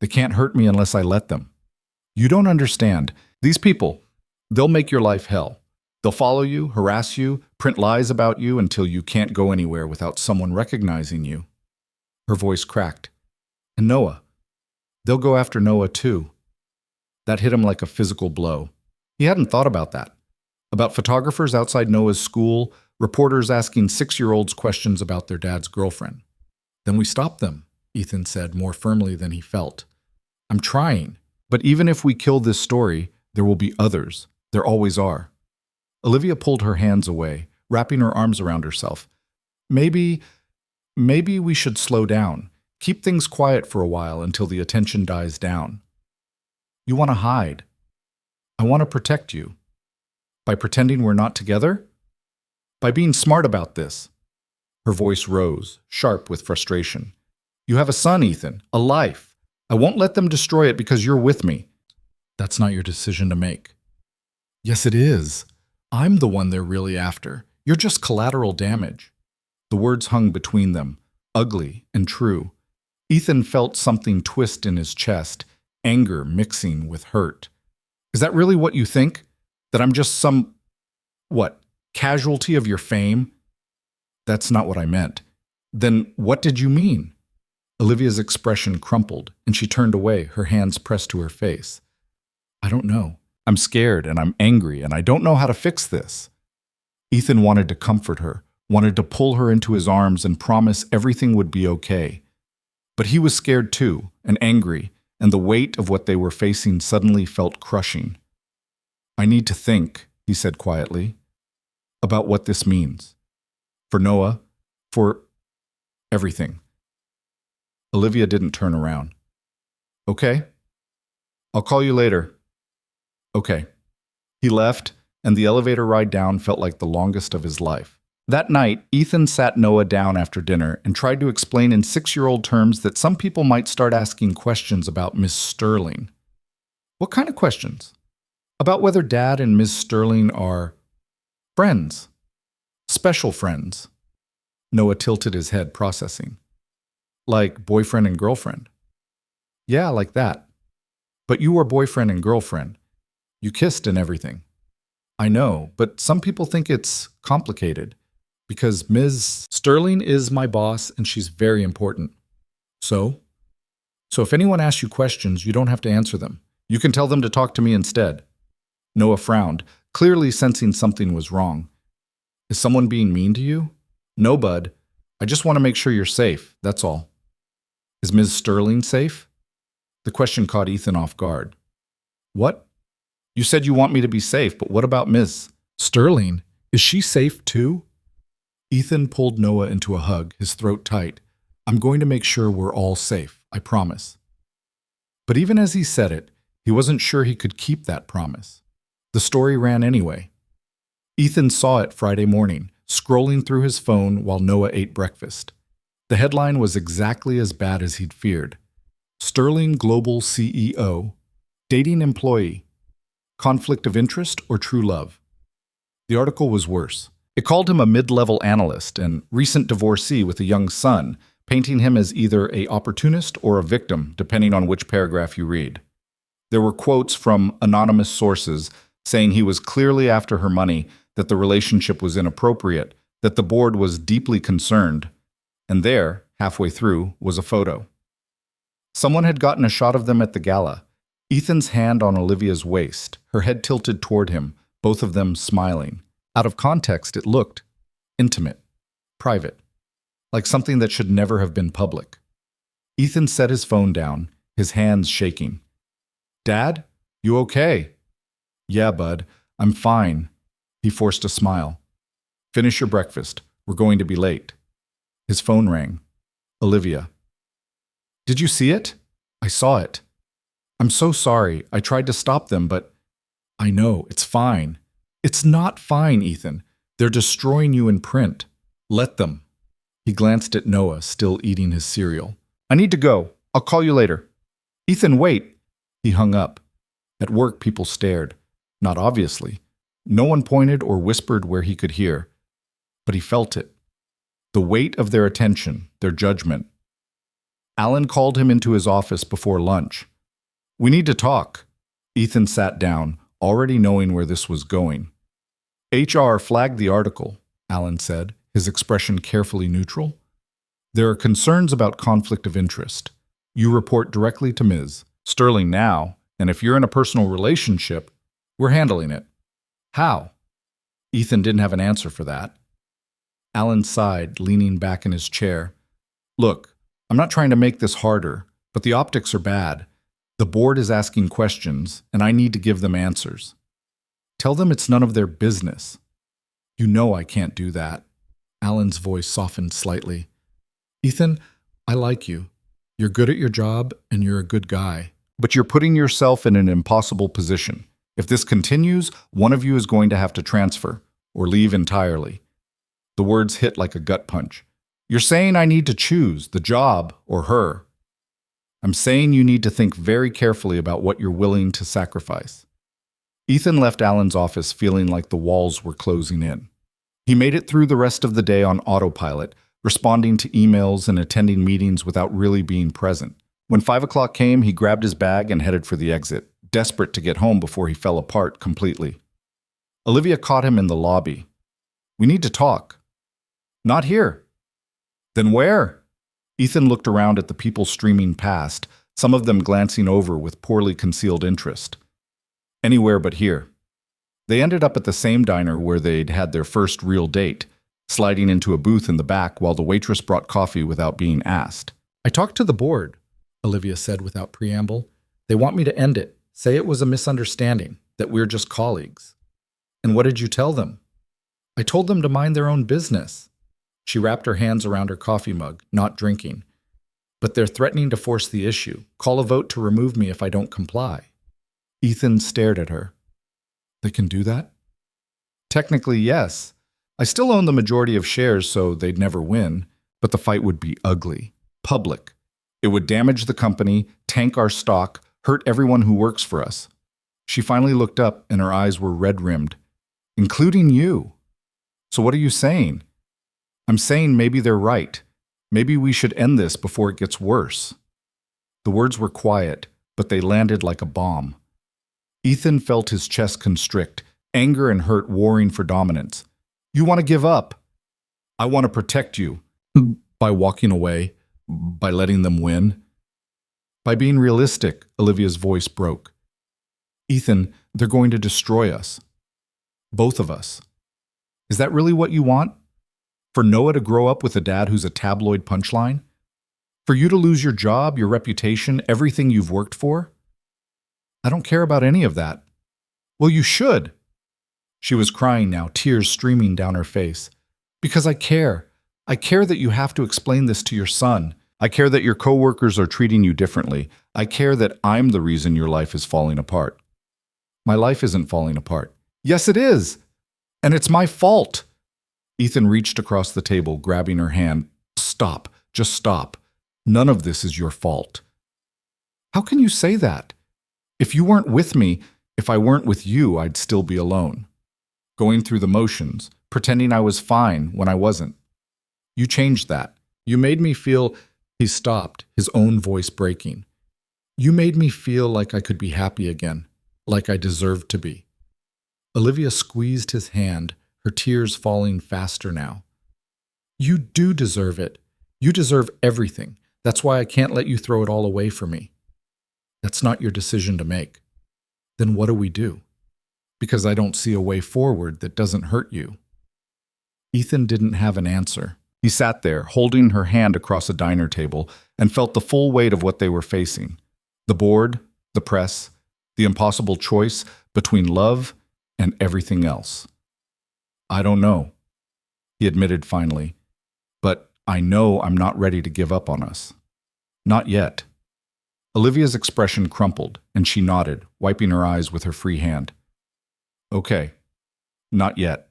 They can't hurt me unless I let them. You don't understand. These people, they'll make your life hell. They'll follow you, harass you, print lies about you until you can't go anywhere without someone recognizing you. Her voice cracked. And Noah. They'll go after Noah too. That hit him like a physical blow. He hadn't thought about that. About photographers outside Noah's school, reporters asking 6-year-olds questions about their dad's girlfriend. Then we stopped them, Ethan said more firmly than he felt. I'm trying. But even if we kill this story, there will be others. There always are. Olivia pulled her hands away, wrapping her arms around herself. Maybe we should slow down. Keep things quiet for a while until the attention dies down. You want to hide. I want to protect you. By pretending we're not together? By being smart about this. Her voice rose, sharp with frustration. You have a son, Ethan, a life. I won't let them destroy it because you're with me. That's not your decision to make. Yes, it is. I'm the one they're really after. You're just collateral damage. The words hung between them, ugly and true. Ethan felt something twist in his chest, anger mixing with hurt. Is that really what you think? That I'm just some, casualty of your fame? That's not what I meant. Then what did you mean? Olivia's expression crumpled, and she turned away, her hands pressed to her face. I don't know. I'm scared, and I'm angry, and I don't know how to fix this. Ethan wanted to comfort her, wanted to pull her into his arms and promise everything would be okay. But he was scared too, and angry, and the weight of what they were facing suddenly felt crushing. I need to think, he said quietly, about what this means. For Noah, for everything. Olivia didn't turn around. Okay. I'll call you later. Okay. He left, and the elevator ride down felt like the longest of his life. That night, Ethan sat Noah down after dinner and tried to explain in 6-year-old terms that some people might start asking questions about Miss Sterling. What kind of questions? About whether Dad and Miss Sterling are friends. Special friends. Noah tilted his head, processing. Like boyfriend and girlfriend. Yeah, like that. But you were boyfriend and girlfriend. You kissed and everything. I know, but some people think it's complicated. Because Ms. Sterling is my boss and she's very important. So if anyone asks you questions, you don't have to answer them. You can tell them to talk to me instead. Noah frowned, clearly sensing something was wrong. Is someone being mean to you? No, bud. I just want to make sure you're safe, that's all. Is Ms. Sterling safe? The question caught Ethan off guard. What? You said you want me to be safe, but what about Ms. Sterling? Is she safe too? Ethan pulled Noah into a hug, his throat tight. I'm going to make sure we're all safe, I promise. But even as he said it, he wasn't sure he could keep that promise. The story ran anyway. Ethan saw it Friday morning, scrolling through his phone while Noah ate breakfast. The headline was exactly as bad as he'd feared. Sterling Global CEO, dating employee, conflict of interest or true love. The article was worse. It called him a mid-level analyst and recent divorcee with a young son, painting him as either an opportunist or a victim, depending on which paragraph you read. There were quotes from anonymous sources saying he was clearly after her money, that the relationship was inappropriate, that the board was deeply concerned, and there, halfway through, was a photo. Someone had gotten a shot of them at the gala. Ethan's hand on Olivia's waist, her head tilted toward him, both of them smiling. Out of context, it looked intimate, private, like something that should never have been public. Ethan set his phone down, his hands shaking. Dad, you okay? Yeah, bud, I'm fine. He forced a smile. Finish your breakfast. We're going to be late. His phone rang. Olivia. Did you see it? I saw it. I'm so sorry. I tried to stop them, but I know, it's fine. It's not fine, Ethan. They're destroying you in print. Let them. He glanced at Noah, still eating his cereal. I need to go. I'll call you later. Ethan, wait. He hung up. At work, people stared. Not obviously. No one pointed or whispered where he could hear. But he felt it. The weight of their attention, their judgment. Alan called him into his office before lunch. We need to talk. Ethan sat down, already knowing where this was going. HR flagged the article, Alan said, his expression carefully neutral. There are concerns about conflict of interest. You report directly to Ms. Sterling now, and if you're in a personal relationship, we're handling it. How? Ethan didn't have an answer for that. Alan sighed, leaning back in his chair. Look, I'm not trying to make this harder, but the optics are bad. The board is asking questions, and I need to give them answers. Tell them it's none of their business. You know I can't do that. Alan's voice softened slightly. Ethan, I like you. You're good at your job, and you're a good guy. But you're putting yourself in an impossible position. If this continues, one of you is going to have to transfer, or leave entirely. The words hit like a gut punch. You're saying I need to choose the job or her. I'm saying you need to think very carefully about what you're willing to sacrifice. Ethan left Alan's office feeling like the walls were closing in. He made it through the rest of the day on autopilot, responding to emails and attending meetings without really being present. When 5 o'clock came, he grabbed his bag and headed for the exit, desperate to get home before he fell apart completely. Olivia caught him in the lobby. We need to talk. Not here. Then where? Ethan looked around at the people streaming past, some of them glancing over with poorly concealed interest. Anywhere but here. They ended up at the same diner where they'd had their first real date, sliding into a booth in the back while the waitress brought coffee without being asked. I talked to the board, Olivia said without preamble. They want me to end it, say it was a misunderstanding, that we're just colleagues. And what did you tell them? I told them to mind their own business. She wrapped her hands around her coffee mug, not drinking. But they're threatening to force the issue, call a vote to remove me if I don't comply. Ethan stared at her. They can do that? Technically, yes. I still own the majority of shares, so they'd never win, but the fight would be ugly, public. It would damage the company, tank our stock, hurt everyone who works for us. She finally looked up, and her eyes were red-rimmed. Including you. So what are you saying? I'm saying maybe they're right. Maybe we should end this before it gets worse. The words were quiet, but they landed like a bomb. Ethan felt his chest constrict, anger and hurt warring for dominance. You want to give up? I want to protect you. By walking away, by letting them win. By being realistic, Olivia's voice broke. Ethan, they're going to destroy us. Both of us. Is that really what you want? For Noah to grow up with a dad who's a tabloid punchline? For you to lose your job, your reputation, everything you've worked for? I don't care about any of that. Well, you should. She was crying now, tears streaming down her face. Because I care. I care that you have to explain this to your son. I care that your coworkers are treating you differently. I care that I'm the reason your life is falling apart. My life isn't falling apart. Yes, it is. And it's my fault. Ethan reached across the table, grabbing her hand. Stop. Just stop. None of this is your fault. How can you say that? If you weren't with me, if I weren't with you, I'd still be alone. Going through the motions, pretending I was fine when I wasn't. You changed that. You made me feel... He stopped, his own voice breaking. You made me feel like I could be happy again, like I deserved to be. Olivia squeezed his hand, her tears falling faster now. You do deserve it. You deserve everything. That's why I can't let you throw it all away for me. That's not your decision to make. Then what do we do? Because I don't see a way forward that doesn't hurt you. Ethan didn't have an answer. He sat there, holding her hand across a diner table, and felt the full weight of what they were facing. The board, the press, the impossible choice between love and everything else. I don't know, he admitted finally, but I know I'm not ready to give up on us. Not yet. Olivia's expression crumpled, and she nodded, wiping her eyes with her free hand. Okay, not yet.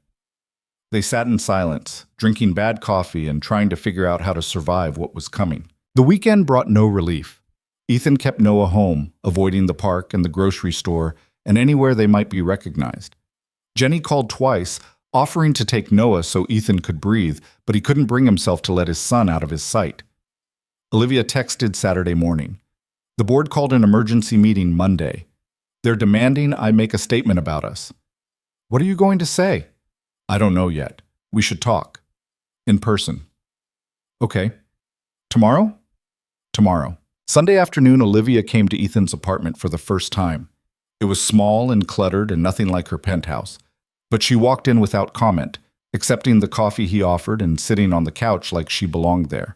They sat in silence, drinking bad coffee and trying to figure out how to survive what was coming. The weekend brought no relief. Ethan kept Noah home, avoiding the park and the grocery store and anywhere they might be recognized. Jenny called twice, offering to take Noah so Ethan could breathe, but he couldn't bring himself to let his son out of his sight. Olivia texted Saturday morning. The board called an emergency meeting Monday. They're demanding I make a statement about us. What are you going to say? I don't know yet. We should talk. In person. Okay. Tomorrow? Tomorrow. Sunday afternoon, Olivia came to Ethan's apartment for the first time. It was small and cluttered and nothing like her penthouse. But she walked in without comment, accepting the coffee he offered and sitting on the couch like she belonged there.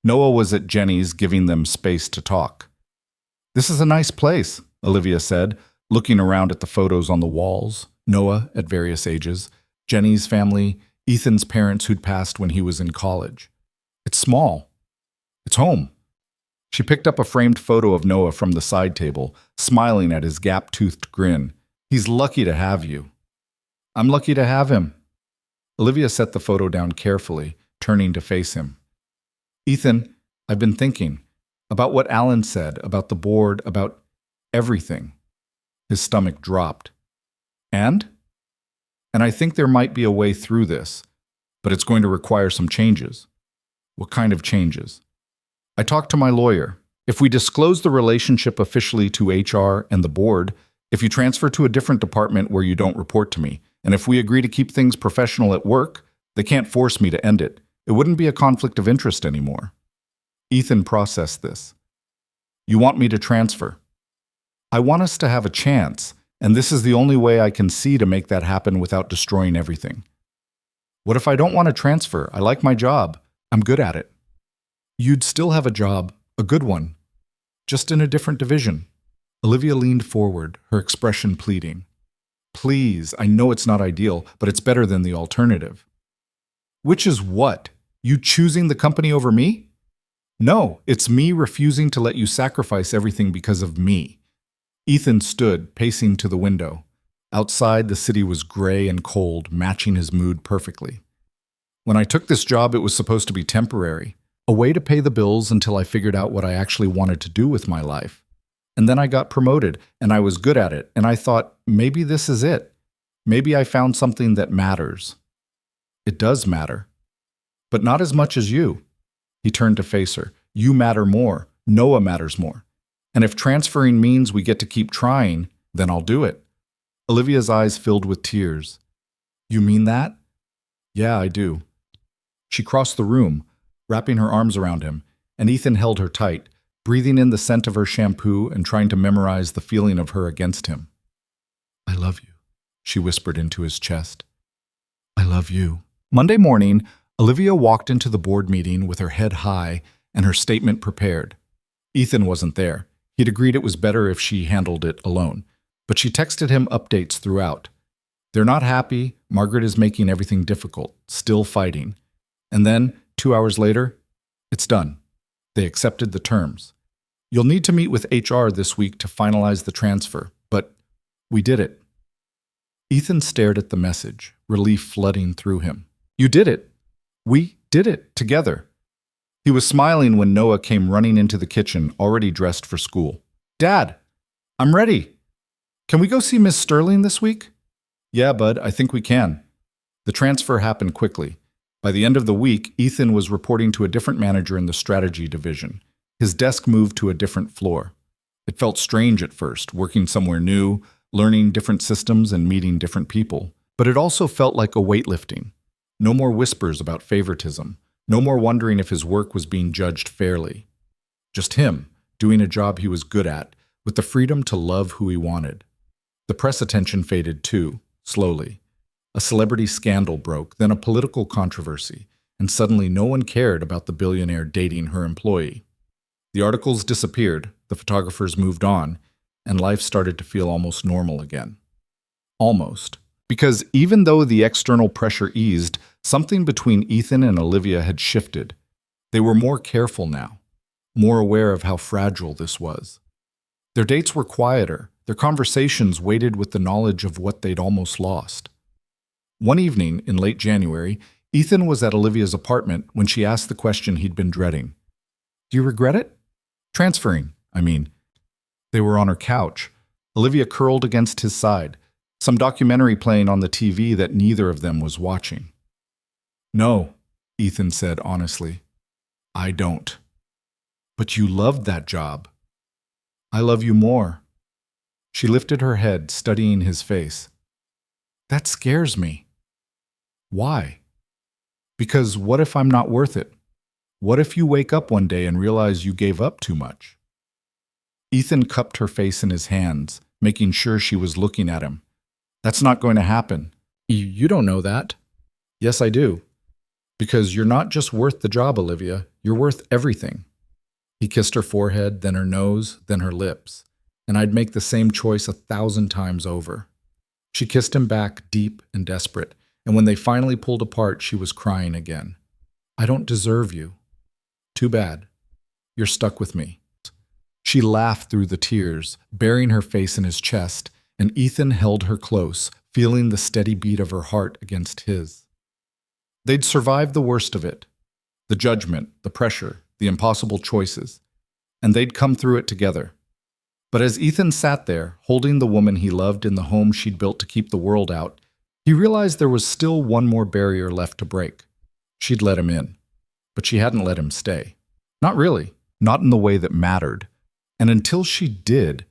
Noah was at Jenny's, giving them space to talk. This is a nice place, Olivia said, looking around at the photos on the walls. Noah at various ages, Jenny's family, Ethan's parents who'd passed when he was in college. It's small. It's home. She picked up a framed photo of Noah from the side table, smiling at his gap-toothed grin. He's lucky to have you. I'm lucky to have him. Olivia set the photo down carefully, turning to face him. Ethan, I've been thinking about what Alan said, about the board, about everything. His stomach dropped. And? And I think there might be a way through this, but it's going to require some changes. What kind of changes? I talked to my lawyer. If we disclose the relationship officially to HR and the board, if you transfer to a different department where you don't report to me, and if we agree to keep things professional at work, they can't force me to end it. It wouldn't be a conflict of interest anymore. Ethan processed this. You want me to transfer? I want us to have a chance, and this is the only way I can see to make that happen without destroying everything. What if I don't want to transfer? I like my job. I'm good at it. You'd still have a job, a good one, just in a different division. Olivia leaned forward, her expression pleading. Please, I know it's not ideal, but it's better than the alternative. Which is what? You choosing the company over me? No, it's me refusing to let you sacrifice everything because of me. Ethan stood, pacing to the window. Outside, the city was gray and cold, matching his mood perfectly. When I took this job, it was supposed to be temporary, a way to pay the bills until I figured out what I actually wanted to do with my life. And then I got promoted, and I was good at it, and I thought, maybe this is it. Maybe I found something that matters. It does matter. But not as much as you. He turned to face her. You matter more. Noah matters more. And if transferring means we get to keep trying, then I'll do it. Olivia's eyes filled with tears. You mean that? Yeah, I do. She crossed the room, wrapping her arms around him, and Ethan held her tight, breathing in the scent of her shampoo and trying to memorize the feeling of her against him. I love you, she whispered into his chest. I love you. Monday morning, Olivia walked into the board meeting with her head high and her statement prepared. Ethan wasn't there. He'd agreed it was better if she handled it alone, but she texted him updates throughout. They're not happy. Margaret is making everything difficult, still fighting. And then, 2 hours later, it's done. They accepted the terms. You'll need to meet with HR this week to finalize the transfer, but we did it. Ethan stared at the message, relief flooding through him. You did it. We did it together. He was smiling when Noah came running into the kitchen, already dressed for school. Dad, I'm ready. Can we go see Miss Sterling this week? Yeah, bud, I think we can. The transfer happened quickly. By the end of the week, Ethan was reporting to a different manager in the strategy division. His desk moved to a different floor. It felt strange at first, working somewhere new, learning different systems and meeting different people. But it also felt like a weightlifting. No more whispers about favoritism. No more wondering if his work was being judged fairly. Just him, doing a job he was good at, with the freedom to love who he wanted. The press attention faded too, slowly. A celebrity scandal broke, then a political controversy, and suddenly no one cared about the billionaire dating her employee. The articles disappeared, the photographers moved on, and life started to feel almost normal again. Almost. Because even though the external pressure eased, something between Ethan and Olivia had shifted. They were more careful now, more aware of how fragile this was. Their dates were quieter, their conversations weighted with the knowledge of what they'd almost lost. One evening, in late January, Ethan was at Olivia's apartment when she asked the question he'd been dreading. Do you regret it? Transferring, I mean. They were on her couch, Olivia curled against his side, some documentary playing on the TV that neither of them was watching. No, Ethan said honestly. I don't. But you loved that job. I love you more. She lifted her head, studying his face. That scares me. Why? Because what if I'm not worth it? What if you wake up one day and realize you gave up too much? Ethan cupped her face in his hands, making sure she was looking at him. That's not going to happen. You don't know that. Yes, I do. Because you're not just worth the job, Olivia. You're worth everything. He kissed her forehead, then her nose, then her lips. And I'd make the same choice 1,000 times over. She kissed him back, deep and desperate. And when they finally pulled apart, she was crying again. I don't deserve you. Too bad. You're stuck with me. She laughed through the tears, burying her face in his chest, and Ethan held her close, feeling the steady beat of her heart against his. They'd survived the worst of it. the judgment, the pressure, the impossible choices. And they'd come through it together. But as Ethan sat there, holding the woman he loved in the home she'd built to keep the world out, he realized there was still one more barrier left to break. She'd let him in, but she hadn't let him stay. Not really, not in the way that mattered. And until she did,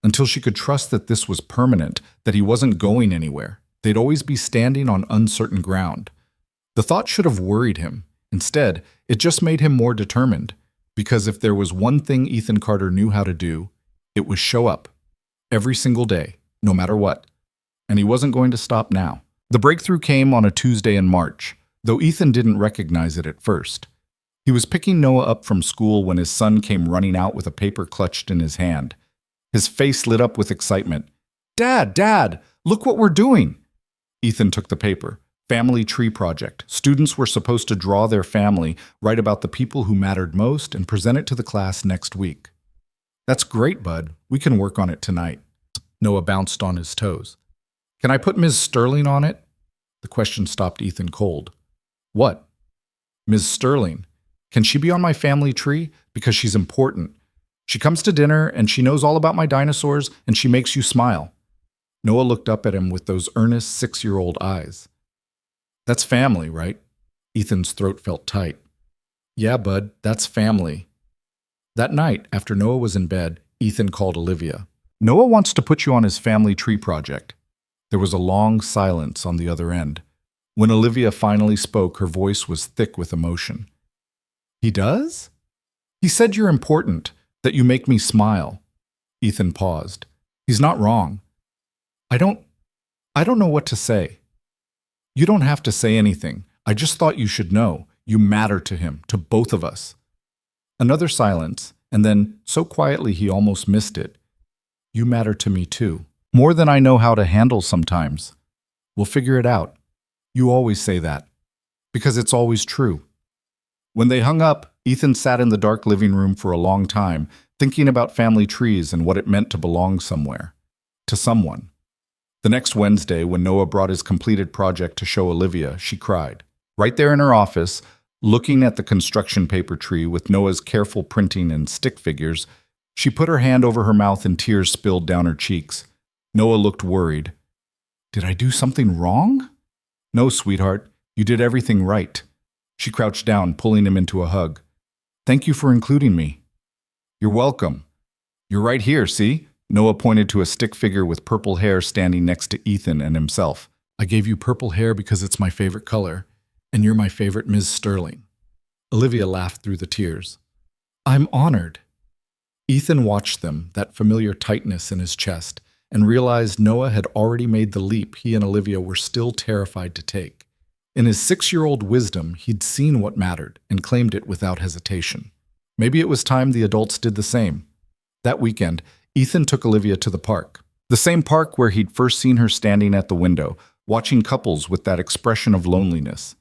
until she could trust that this was permanent, that he wasn't going anywhere, they'd always be standing on uncertain ground. The thought should have worried him. Instead, it just made him more determined, because if there was one thing Ethan Carter knew how to do, it was show up every single day, no matter what. And he wasn't going to stop now. The breakthrough came on a Tuesday in March, though Ethan didn't recognize it at first. He was picking Noah up from school when his son came running out with a paper clutched in his hand. His face lit up with excitement. Dad, look what we're doing!" Ethan took the paper. Family Tree Project. Students were supposed to draw their family, write about the people who mattered most, and present it to the class next week. "That's great, bud. We can work on it tonight." Noah bounced on his toes. "Can I put Ms. Sterling on it?" The question stopped Ethan cold. "What?" "Ms. Sterling. Can she be on my family tree? Because she's important. She comes to dinner, and she knows all about my dinosaurs, and she makes you smile." Noah looked up at him with those earnest 6-year-old eyes. "That's family, right?" Ethan's throat felt tight. "Yeah, bud, that's family." That night, after Noah was in bed, Ethan called Olivia. "Noah wants to put you on his family tree project." There was a long silence on the other end. When Olivia finally spoke, her voice was thick with emotion. "He does?" "He said you're important, that you make me smile." Ethan paused. "He's not wrong. I don't know what to say." "You don't have to say anything. I just thought you should know. You matter to him, to both of us." Another silence, and then, so quietly he almost missed it, "You matter to me too. More than I know how to handle sometimes. We'll figure it out. You always say that. Because it's always true." When they hung up, Ethan sat in the dark living room for a long time, thinking about family trees and what it meant to belong somewhere. To someone. The next Wednesday, when Noah brought his completed project to show Olivia, she cried. Right there in her office, looking at the construction paper tree with Noah's careful printing and stick figures, she put her hand over her mouth and tears spilled down her cheeks. Noah looked worried. "Did I do something wrong?" "No, sweetheart. You did everything right." She crouched down, pulling him into a hug. "Thank you for including me." "You're welcome. You're right here, see?" Noah pointed to a stick figure with purple hair standing next to Ethan and himself. "I gave you purple hair because it's my favorite color, and you're my favorite Ms. Sterling." Olivia laughed through the tears. "I'm honored." Ethan watched them, that familiar tightness in his chest, and realized Noah had already made the leap he and Olivia were still terrified to take. In his 6-year-old wisdom, he'd seen what mattered and claimed it without hesitation. Maybe it was time the adults did the same. That weekend, Ethan took Olivia to the park. The same park where he'd first seen her standing at the window, watching couples with that expression of loneliness.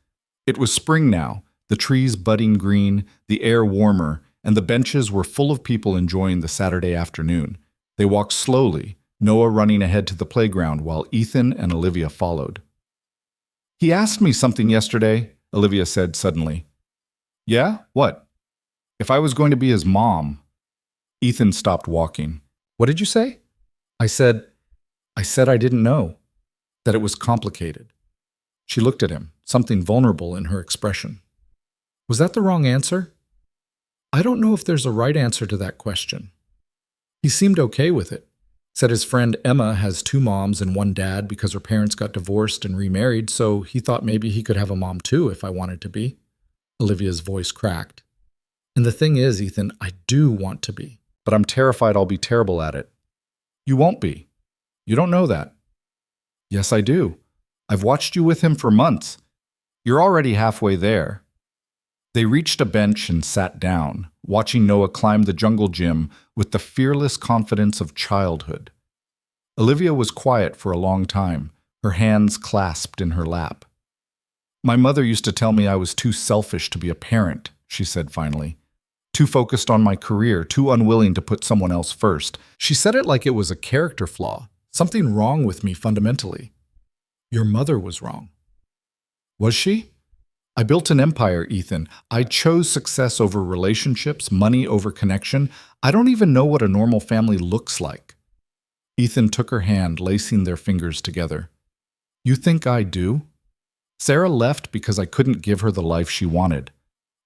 It was spring now, the trees budding green, the air warmer, and the benches were full of people enjoying the Saturday afternoon. They walked slowly, Noah running ahead to the playground while Ethan and Olivia followed. "He asked me something yesterday," Olivia said suddenly. "Yeah? What?" "If I was going to be his mom." Ethan stopped walking. "What did you say?" I said I didn't know. That it was complicated." She looked at him, something vulnerable in her expression. "Was that the wrong answer?" "I don't know if there's a right answer to that question." He seemed okay with it. Said his friend Emma has 2 moms and 1 dad because her parents got divorced and remarried, so he thought maybe he could have a mom too if I wanted to be. Olivia's voice cracked. "And the thing is, Ethan, I do want to be, but I'm terrified I'll be terrible at it." "You won't be. You don't know that." "Yes, I do. I've watched you with him for months. You're already halfway there." They reached a bench and sat down, watching Noah climb the jungle gym with the fearless confidence of childhood. Olivia was quiet for a long time, her hands clasped in her lap. "My mother used to tell me I was too selfish to be a parent," she said finally. "Too focused on my career, too unwilling to put someone else first." She said it like it was a character flaw, something wrong with me fundamentally. "Your mother was wrong." "Was she?" I built an empire, Ethan. I chose success over relationships, money over connection. I don't even know what a normal family looks like. Ethan took her hand, lacing their fingers together. You think I do? Sarah left because I couldn't give her the life she wanted.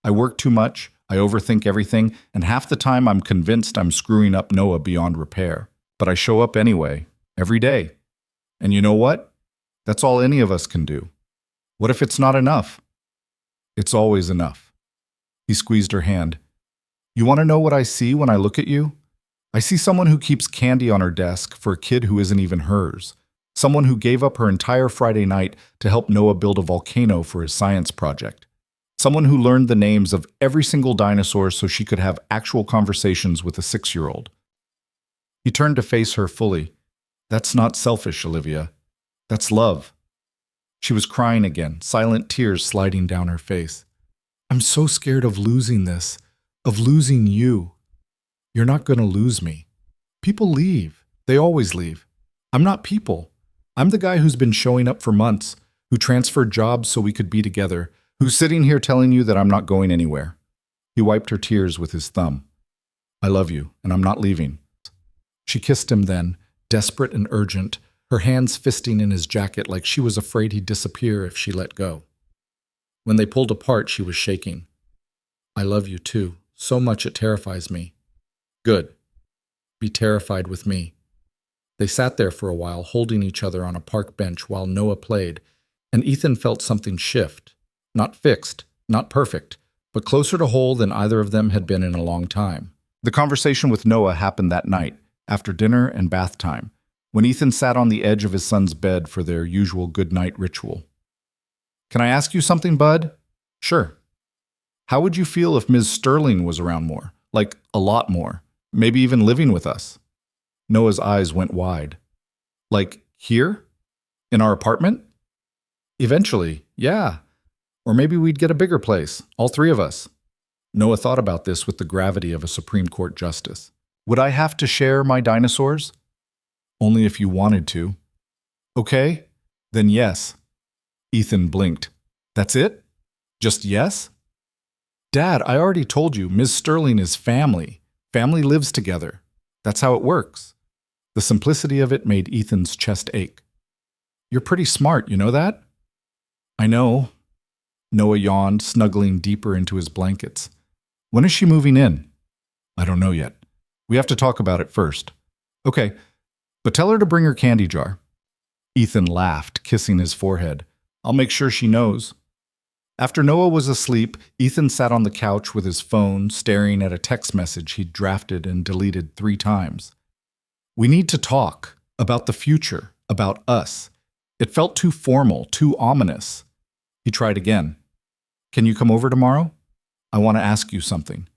I work too much, I overthink everything, and half the time I'm convinced I'm screwing up Noah beyond repair. But I show up anyway, every day. And you know what? That's all any of us can do. What if it's not enough? It's always enough. He squeezed her hand. You want to know what I see when I look at you? I see someone who keeps candy on her desk for a kid who isn't even hers. Someone who gave up her entire Friday night to help Noah build a volcano for his science project. Someone who learned the names of every single dinosaur so she could have actual conversations with a 6-year-old. He turned to face her fully. That's not selfish, Olivia. That's love. She was crying again, silent tears sliding down her face. I'm so scared of losing this, of losing you. You're not going to lose me. People leave. They always leave. I'm not people. I'm the guy who's been showing up for months, who transferred jobs so we could be together, who's sitting here telling you that I'm not going anywhere. He wiped her tears with his thumb. I love you, and I'm not leaving. She kissed him then, desperate and urgent, her hands fisting in his jacket like she was afraid he'd disappear if she let go. When they pulled apart, she was shaking. I love you too, so much it terrifies me. Good. Be terrified with me. They sat there for a while, holding each other on a park bench while Noah played, and Ethan felt something shift. Not fixed, not perfect, but closer to whole than either of them had been in a long time. The conversation with Noah happened that night, after dinner and bath time, when Ethan sat on the edge of his son's bed for their usual good-night ritual. Can I ask you something, bud? Sure. How would you feel if Ms. Sterling was around more? Like, a lot more. Maybe even living with us? Noah's eyes went wide. Like, here? In our apartment? Eventually, yeah. Or maybe we'd get a bigger place, all three of us. Noah thought about this with the gravity of a Supreme Court justice. Would I have to share my dinosaurs? Only if you wanted to. Okay, then yes. Ethan blinked. That's it? Just yes? Dad, I already told you, Ms. Sterling is family. Family lives together. That's how it works. The simplicity of it made Ethan's chest ache. You're pretty smart, you know that? I know. Noah yawned, snuggling deeper into his blankets. When is she moving in? I don't know yet. We have to talk about it first. Okay, but tell her to bring her candy jar. Ethan laughed, kissing his forehead. I'll make sure she knows. After Noah was asleep, Ethan sat on the couch with his phone, staring at a text message he'd drafted and deleted 3 times. We need to talk about the future, about us. It felt too formal, too ominous. He tried again. Can you come over tomorrow? I want to ask you something.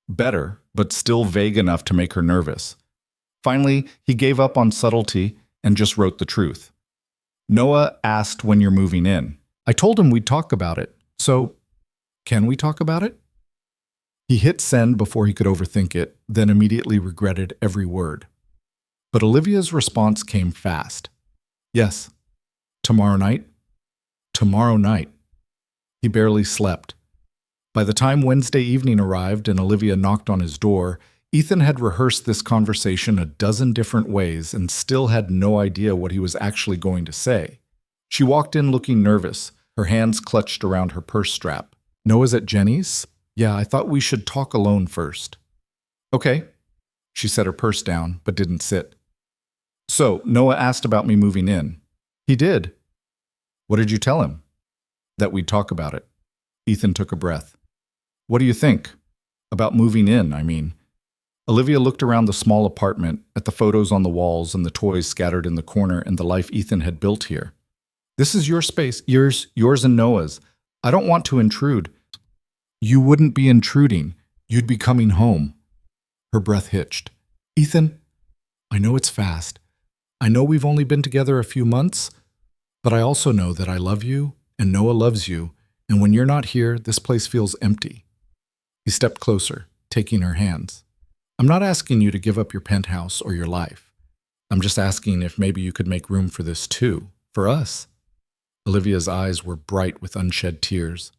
Better, but still vague enough to make her nervous. Finally, he gave up on subtlety and just wrote the truth. Noah asked when you're moving in. I told him we'd talk about it. So, can we talk about it? He hit send before he could overthink it, then immediately regretted every word. But Olivia's response came fast. Yes. Tomorrow night? Tomorrow night. He barely slept. By the time Wednesday evening arrived and Olivia knocked on his door, Ethan had rehearsed this conversation a dozen different ways and still had no idea what he was actually going to say. She walked in looking nervous, her hands clutched around her purse strap. Noah's at Jenny's? Yeah, I thought we should talk alone first. Okay. She set her purse down, but didn't sit. So, Noah asked about me moving in. He did. What did you tell him? That we'd talk about it. Ethan took a breath. What do you think? About moving in, I mean. Olivia looked around the small apartment, at the photos on the walls and the toys scattered in the corner and the life Ethan had built here. This is your space, yours and Noah's. I don't want to intrude. You wouldn't be intruding. You'd be coming home. Her breath hitched. Ethan, I know it's fast. I know we've only been together a few months, but I also know that I love you and Noah loves you, and when you're not here, this place feels empty. He stepped closer, taking her hands. I'm not asking you to give up your penthouse or your life. I'm just asking if maybe you could make room for this too, for us. Olivia's eyes were bright with unshed tears.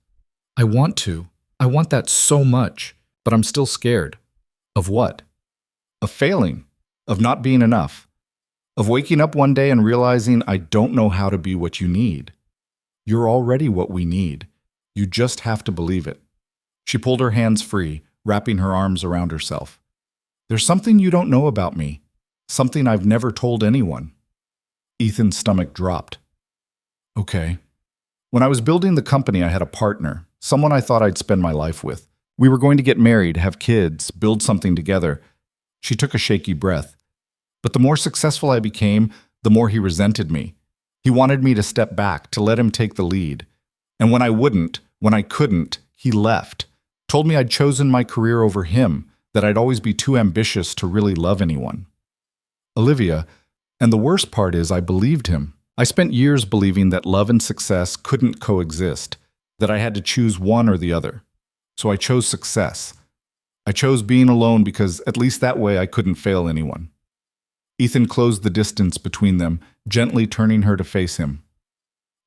I want to. I want that so much, but I'm still scared. Of what? Of failing. Of not being enough. Of waking up one day and realizing I don't know how to be what you need. You're already what we need. You just have to believe it. She pulled her hands free, wrapping her arms around herself. There's something you don't know about me. Something I've never told anyone. Ethan's stomach dropped. Okay. When I was building the company, I had a partner, someone I thought I'd spend my life with. We were going to get married, have kids, build something together. She took a shaky breath. But the more successful I became, the more he resented me. He wanted me to step back, to let him take the lead. And when I wouldn't, when I couldn't, he left. Told me I'd chosen my career over him, that I'd always be too ambitious to really love anyone. Olivia, and the worst part is I believed him. I spent years believing that love and success couldn't coexist, that I had to choose one or the other. So I chose success. I chose being alone because at least that way I couldn't fail anyone. Ethan closed the distance between them, gently turning her to face him.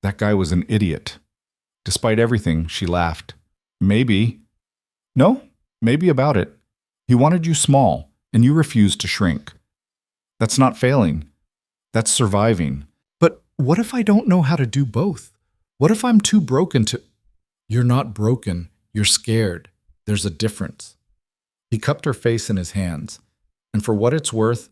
That guy was an idiot. Despite everything, she laughed. Maybe. No, maybe about it. He wanted you small, and you refused to shrink. That's not failing. That's surviving. But what if I don't know how to do both? What if I'm too broken to... You're not broken. You're scared. There's a difference. He cupped her face in his hands. And for what it's worth,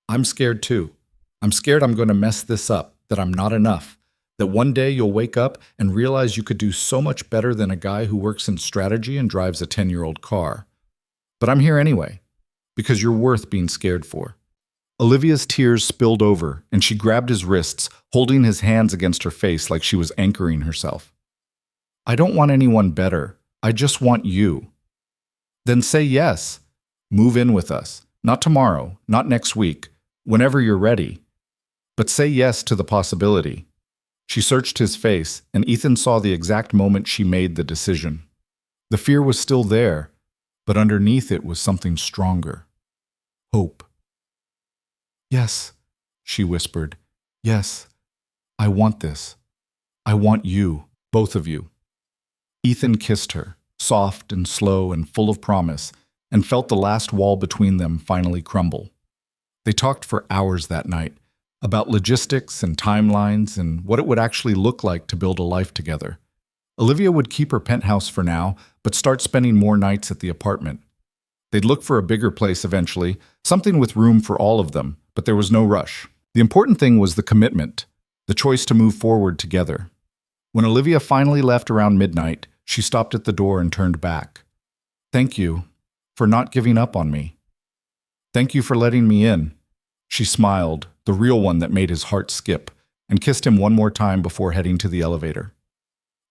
I'm scared too. I'm scared I'm going to mess this up, that I'm not enough, that one day you'll wake up and realize you could do so much better than a guy who works in strategy and drives a 10-year-old car. But I'm here anyway, because you're worth being scared for. Olivia's tears spilled over, and she grabbed his wrists, holding his hands against her face like she was anchoring herself. I don't want anyone better. I just want you. Then say yes. Move in with us. Not tomorrow, not next week, whenever you're ready. But say yes to the possibility. She searched his face, and Ethan saw the exact moment she made the decision. The fear was still there, but underneath it was something stronger. Hope. Yes, she whispered. Yes, I want this. I want you, both of you. Ethan kissed her, soft and slow and full of promise, and felt the last wall between them finally crumble. They talked for hours that night, about logistics and timelines and what it would actually look like to build a life together. Olivia would keep her penthouse for now, but start spending more nights at the apartment. They'd look for a bigger place eventually, something with room for all of them, but there was no rush. The important thing was the commitment, the choice to move forward together. When Olivia finally left around midnight, she stopped at the door and turned back. Thank you for not giving up on me. Thank you for letting me in. She smiled, the real one that made his heart skip, and kissed him one more time before heading to the elevator.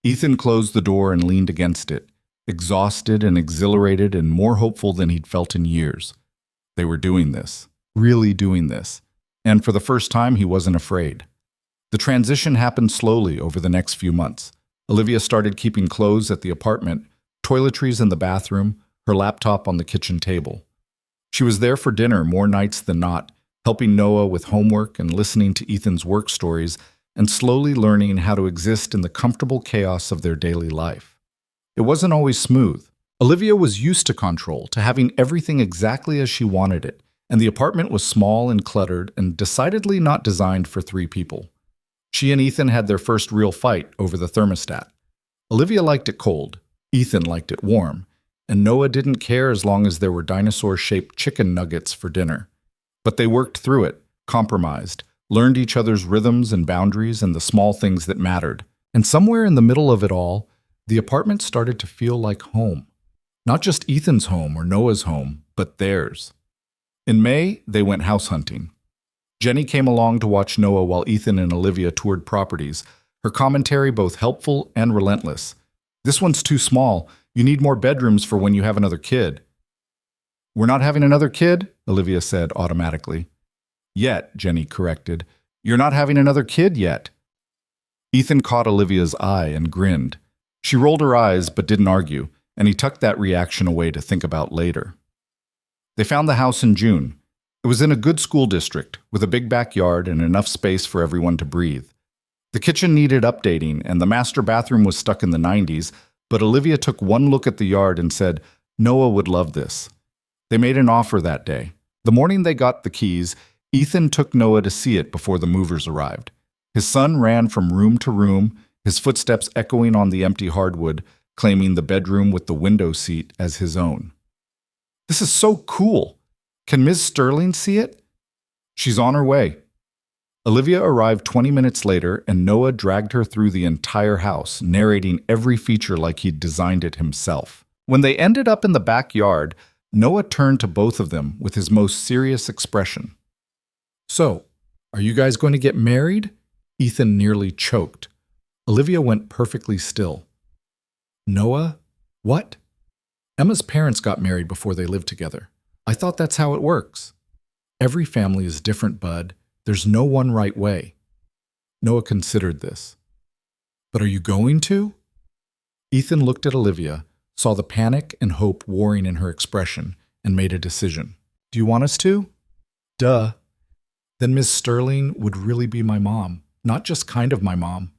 Ethan closed the door and leaned against it, exhausted and exhilarated and more hopeful than he'd felt in years. They were doing this, really doing this, and for the first time he wasn't afraid. The transition happened slowly over the next few months. Olivia started keeping clothes at the apartment, toiletries in the bathroom, her laptop on the kitchen table. She was there for dinner more nights than not, helping Noah with homework and listening to Ethan's work stories, and slowly learning how to exist in the comfortable chaos of their daily life. It wasn't always smooth. Olivia was used to control, to having everything exactly as she wanted it, and the apartment was small and cluttered and decidedly not designed for 3 people. She and Ethan had their first real fight over the thermostat. Olivia liked it cold, Ethan liked it warm, and Noah didn't care as long as there were dinosaur-shaped chicken nuggets for dinner. But they worked through it, compromised, learned each other's rhythms and boundaries and the small things that mattered. And somewhere in the middle of it all, the apartment started to feel like home. Not just Ethan's home or Noah's home, but theirs. In May, they went house hunting. Jenny came along to watch Noah while Ethan and Olivia toured properties, her commentary both helpful and relentless. This one's too small. You need more bedrooms for when you have another kid. We're not having another kid, Olivia said automatically. Yet, Jenny corrected. You're not having another kid yet. Ethan caught Olivia's eye and grinned. She rolled her eyes but didn't argue, and he tucked that reaction away to think about later. They found the house in June. It was in a good school district, with a big backyard and enough space for everyone to breathe. The kitchen needed updating, and the master bathroom was stuck in the 90s, But Olivia took one look at the yard and said, Noah would love this. They made an offer that day. The morning they got the keys, Ethan took Noah to see it before the movers arrived. His son ran from room to room, his footsteps echoing on the empty hardwood, claiming the bedroom with the window seat as his own. This is so cool. Can Ms. Sterling see it? She's on her way. Olivia arrived 20 minutes later, and Noah dragged her through the entire house, narrating every feature like he'd designed it himself. When they ended up in the backyard, Noah turned to both of them with his most serious expression. So, are you guys going to get married? Ethan nearly choked. Olivia went perfectly still. Noah? What? Emma's parents got married before they lived together. I thought that's how it works. Every family is different, bud. There's no one right way. Noah considered this. But are you going to? Ethan looked at Olivia, saw the panic and hope warring in her expression, and made a decision. Do you want us to? Duh. Then Miss Sterling would really be my mom, not just kind of my mom.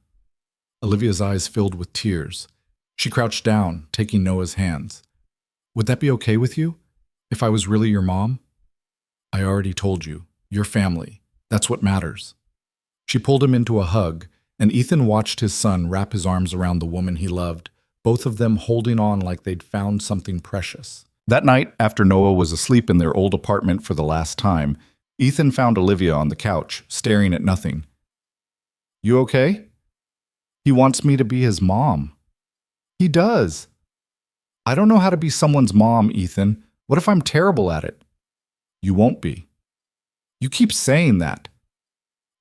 Olivia's eyes filled with tears. She crouched down, taking Noah's hands. Would that be okay with you, if I was really your mom? I already told you, your family. That's what matters. She pulled him into a hug, and Ethan watched his son wrap his arms around the woman he loved, both of them holding on like they'd found something precious. That night, after Noah was asleep in their old apartment for the last time, Ethan found Olivia on the couch, staring at nothing. You okay? He wants me to be his mom. He does. I don't know how to be someone's mom, Ethan. What if I'm terrible at it? You won't be. You keep saying that.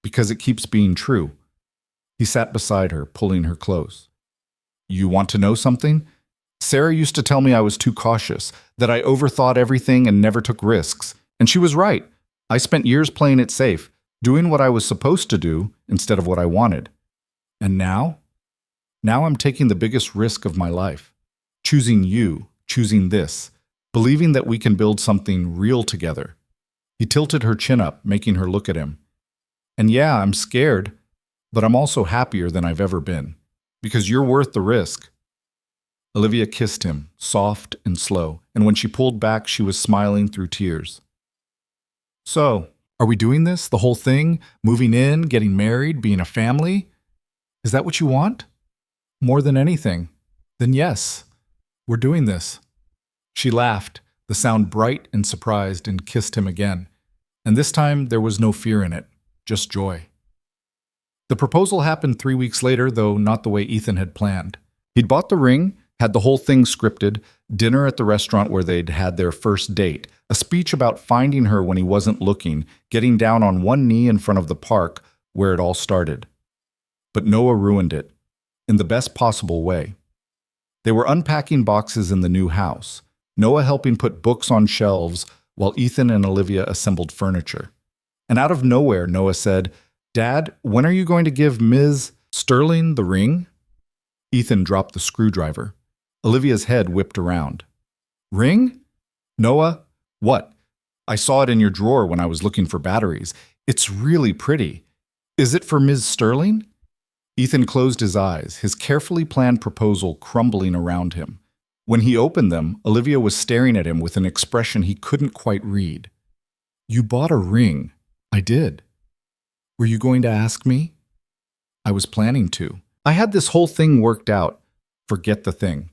Because it keeps being true. He sat beside her, pulling her close. You want to know something? Sarah used to tell me I was too cautious, that I overthought everything and never took risks. And she was right. I spent years playing it safe, doing what I was supposed to do instead of what I wanted. And now? Now I'm taking the biggest risk of my life. Choosing you, choosing this, believing that we can build something real together. He tilted her chin up, making her look at him. And yeah, I'm scared, but I'm also happier than I've ever been, because you're worth the risk. Olivia kissed him, soft and slow, and when she pulled back, she was smiling through tears. So, are we doing this, the whole thing? Moving in, getting married, being a family? Is that what you want? More than anything. Then yes, we're doing this. She laughed, the sound bright and surprised, and kissed him again. And this time there was no fear in it, just joy. The proposal happened 3 weeks later, though not the way Ethan had planned. He'd bought the ring, had the whole thing scripted, dinner at the restaurant where they'd had their first date, a speech about finding her when he wasn't looking, getting down on one knee in front of the park where it all started. But Noah ruined it, in the best possible way. They were unpacking boxes in the new house, Noah helping put books on shelves while Ethan and Olivia assembled furniture. And out of nowhere, Noah said, Dad, when are you going to give Ms. Sterling the ring? Ethan dropped the screwdriver. Olivia's head whipped around. Ring? Noah, what? I saw it in your drawer when I was looking for batteries. It's really pretty. Is it for Ms. Sterling? Ethan closed his eyes, his carefully planned proposal crumbling around him. When he opened them, Olivia was staring at him with an expression he couldn't quite read. You bought a ring. I did. Were you going to ask me? I was planning to. I had this whole thing worked out. Forget the thing.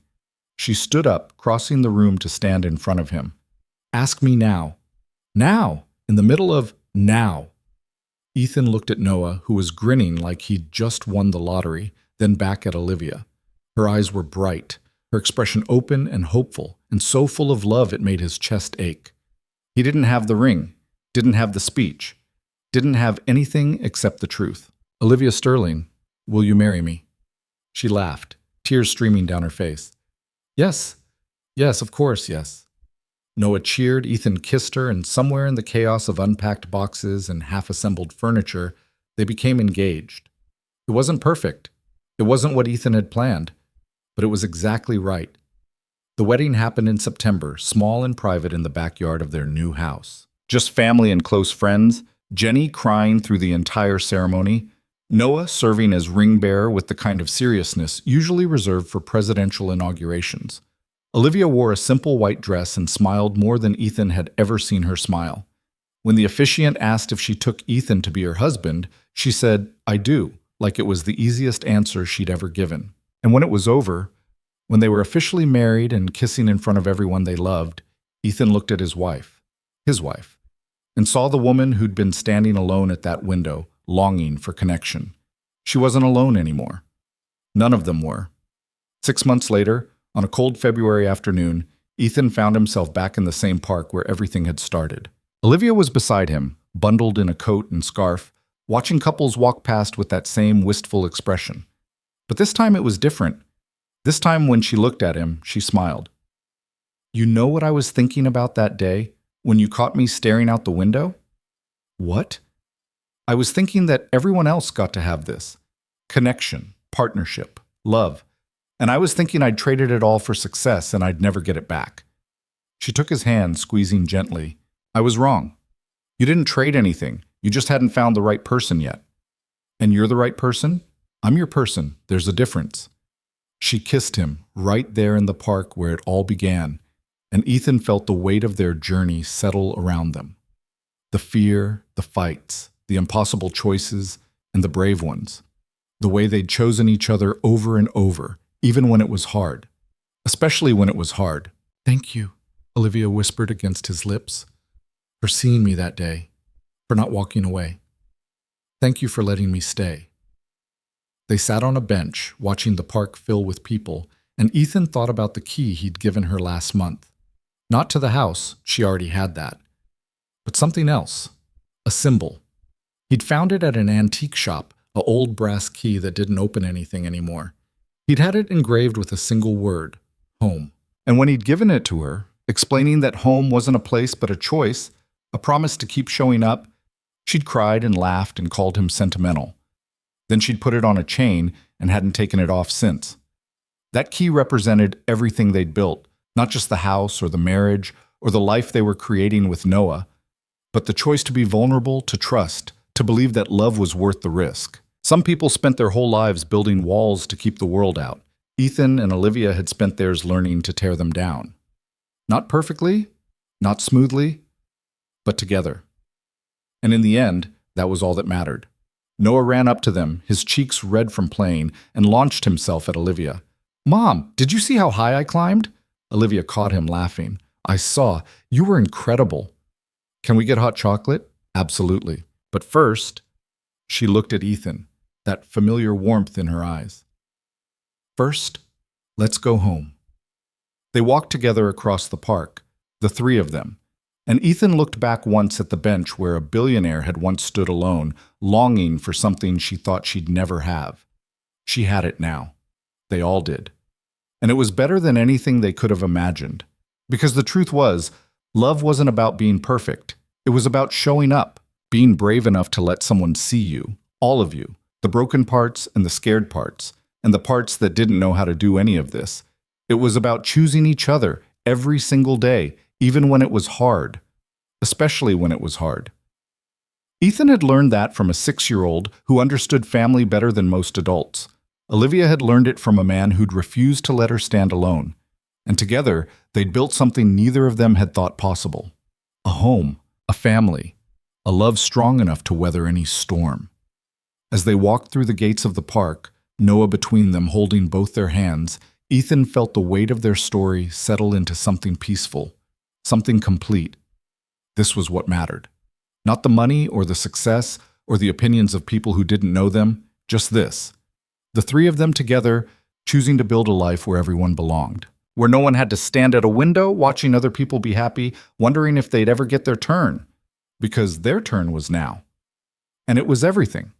She stood up, crossing the room to stand in front of him. Ask me now. Now! In the middle of now. Ethan looked at Noah, who was grinning like he'd just won the lottery, then back at Olivia. Her eyes were bright, her expression open and hopeful, and so full of love it made his chest ache. He didn't have the ring, didn't have the speech, didn't have anything except the truth. Olivia Sterling, will you marry me? She laughed, tears streaming down her face. Yes, of course, yes. Noah cheered, Ethan kissed her, and somewhere in the chaos of unpacked boxes and half-assembled furniture, they became engaged. It wasn't perfect. It wasn't what Ethan had planned, but it was exactly right. The wedding happened in September, small and private in the backyard of their new house. Just family and close friends, Jenny crying through the entire ceremony, Noah serving as ring bearer with the kind of seriousness usually reserved for presidential inaugurations. Olivia wore a simple white dress and smiled more than Ethan had ever seen her smile. When the officiant asked if she took Ethan to be her husband, she said, "I do," like it was the easiest answer she'd ever given. And when it was over, when they were officially married and kissing in front of everyone they loved, Ethan looked at his wife, and saw the woman who'd been standing alone at that window, longing for connection. She wasn't alone anymore. None of them were. 6 months later, on a cold February afternoon, Ethan found himself back in the same park where everything had started. Olivia was beside him, bundled in a coat and scarf, watching couples walk past with that same wistful expression. But this time it was different. This time when she looked at him, she smiled. "You know what I was thinking about that day, when you caught me staring out the window?" "What?" "I was thinking that everyone else got to have this. Connection, partnership, love. And I was thinking I'd traded it all for success and I'd never get it back." She took his hand, squeezing gently. "I was wrong. You didn't trade anything. You just hadn't found the right person yet. And you're the right person? I'm your person. There's a difference." She kissed him right there in the park where it all began, and Ethan felt the weight of their journey settle around them. The fear, the fights, the impossible choices, and the brave ones. The way they'd chosen each other over and over, even when it was hard. Especially when it was hard. "Thank you," Olivia whispered against his lips, "for seeing me that day, for not walking away. Thank you for letting me stay." They sat on a bench, watching the park fill with people, and Ethan thought about the key he'd given her last month. Not to the house, she already had that, but something else, a symbol. He'd found it at an antique shop, an old brass key that didn't open anything anymore. He'd had it engraved with a single word, home. And when he'd given it to her, explaining that home wasn't a place but a choice, a promise to keep showing up, she'd cried and laughed and called him sentimental. Then she'd put it on a chain and hadn't taken it off since. That key represented everything they'd built, not just the house or the marriage or the life they were creating with Noah, but the choice to be vulnerable, to trust, to believe that love was worth the risk. Some people spent their whole lives building walls to keep the world out. Ethan and Olivia had spent theirs learning to tear them down. Not perfectly, not smoothly, but together. And in the end, that was all that mattered. Noah ran up to them, his cheeks red from playing, and launched himself at Olivia. "Mom, did you see how high I climbed?" Olivia caught him laughing. "I saw. You were incredible." "Can we get hot chocolate?" "Absolutely. But first," she looked at Ethan, that familiar warmth in her eyes. "First, let's go home." They walked together across the park, the three of them, and Ethan looked back once at the bench where a billionaire had once stood alone, longing for something she thought she'd never have. She had it now. They all did. And it was better than anything they could have imagined. Because the truth was, love wasn't about being perfect. It was about showing up, being brave enough to let someone see you, all of you, the broken parts and the scared parts, and the parts that didn't know how to do any of this. It was about choosing each other every single day, even when it was hard, especially when it was hard. Ethan had learned that from a 6-year-old who understood family better than most adults. Olivia had learned it from a man who'd refused to let her stand alone. And together, they'd built something neither of them had thought possible. A home, a family, a love strong enough to weather any storm. As they walked through the gates of the park, Noah between them holding both their hands, Ethan felt the weight of their story settle into something peaceful. Something complete. This was what mattered. Not the money or the success or the opinions of people who didn't know them, just this. The three of them together, choosing to build a life where everyone belonged. Where no one had to stand at a window watching other people be happy, wondering if they'd ever get their turn. Because their turn was now. And it was everything.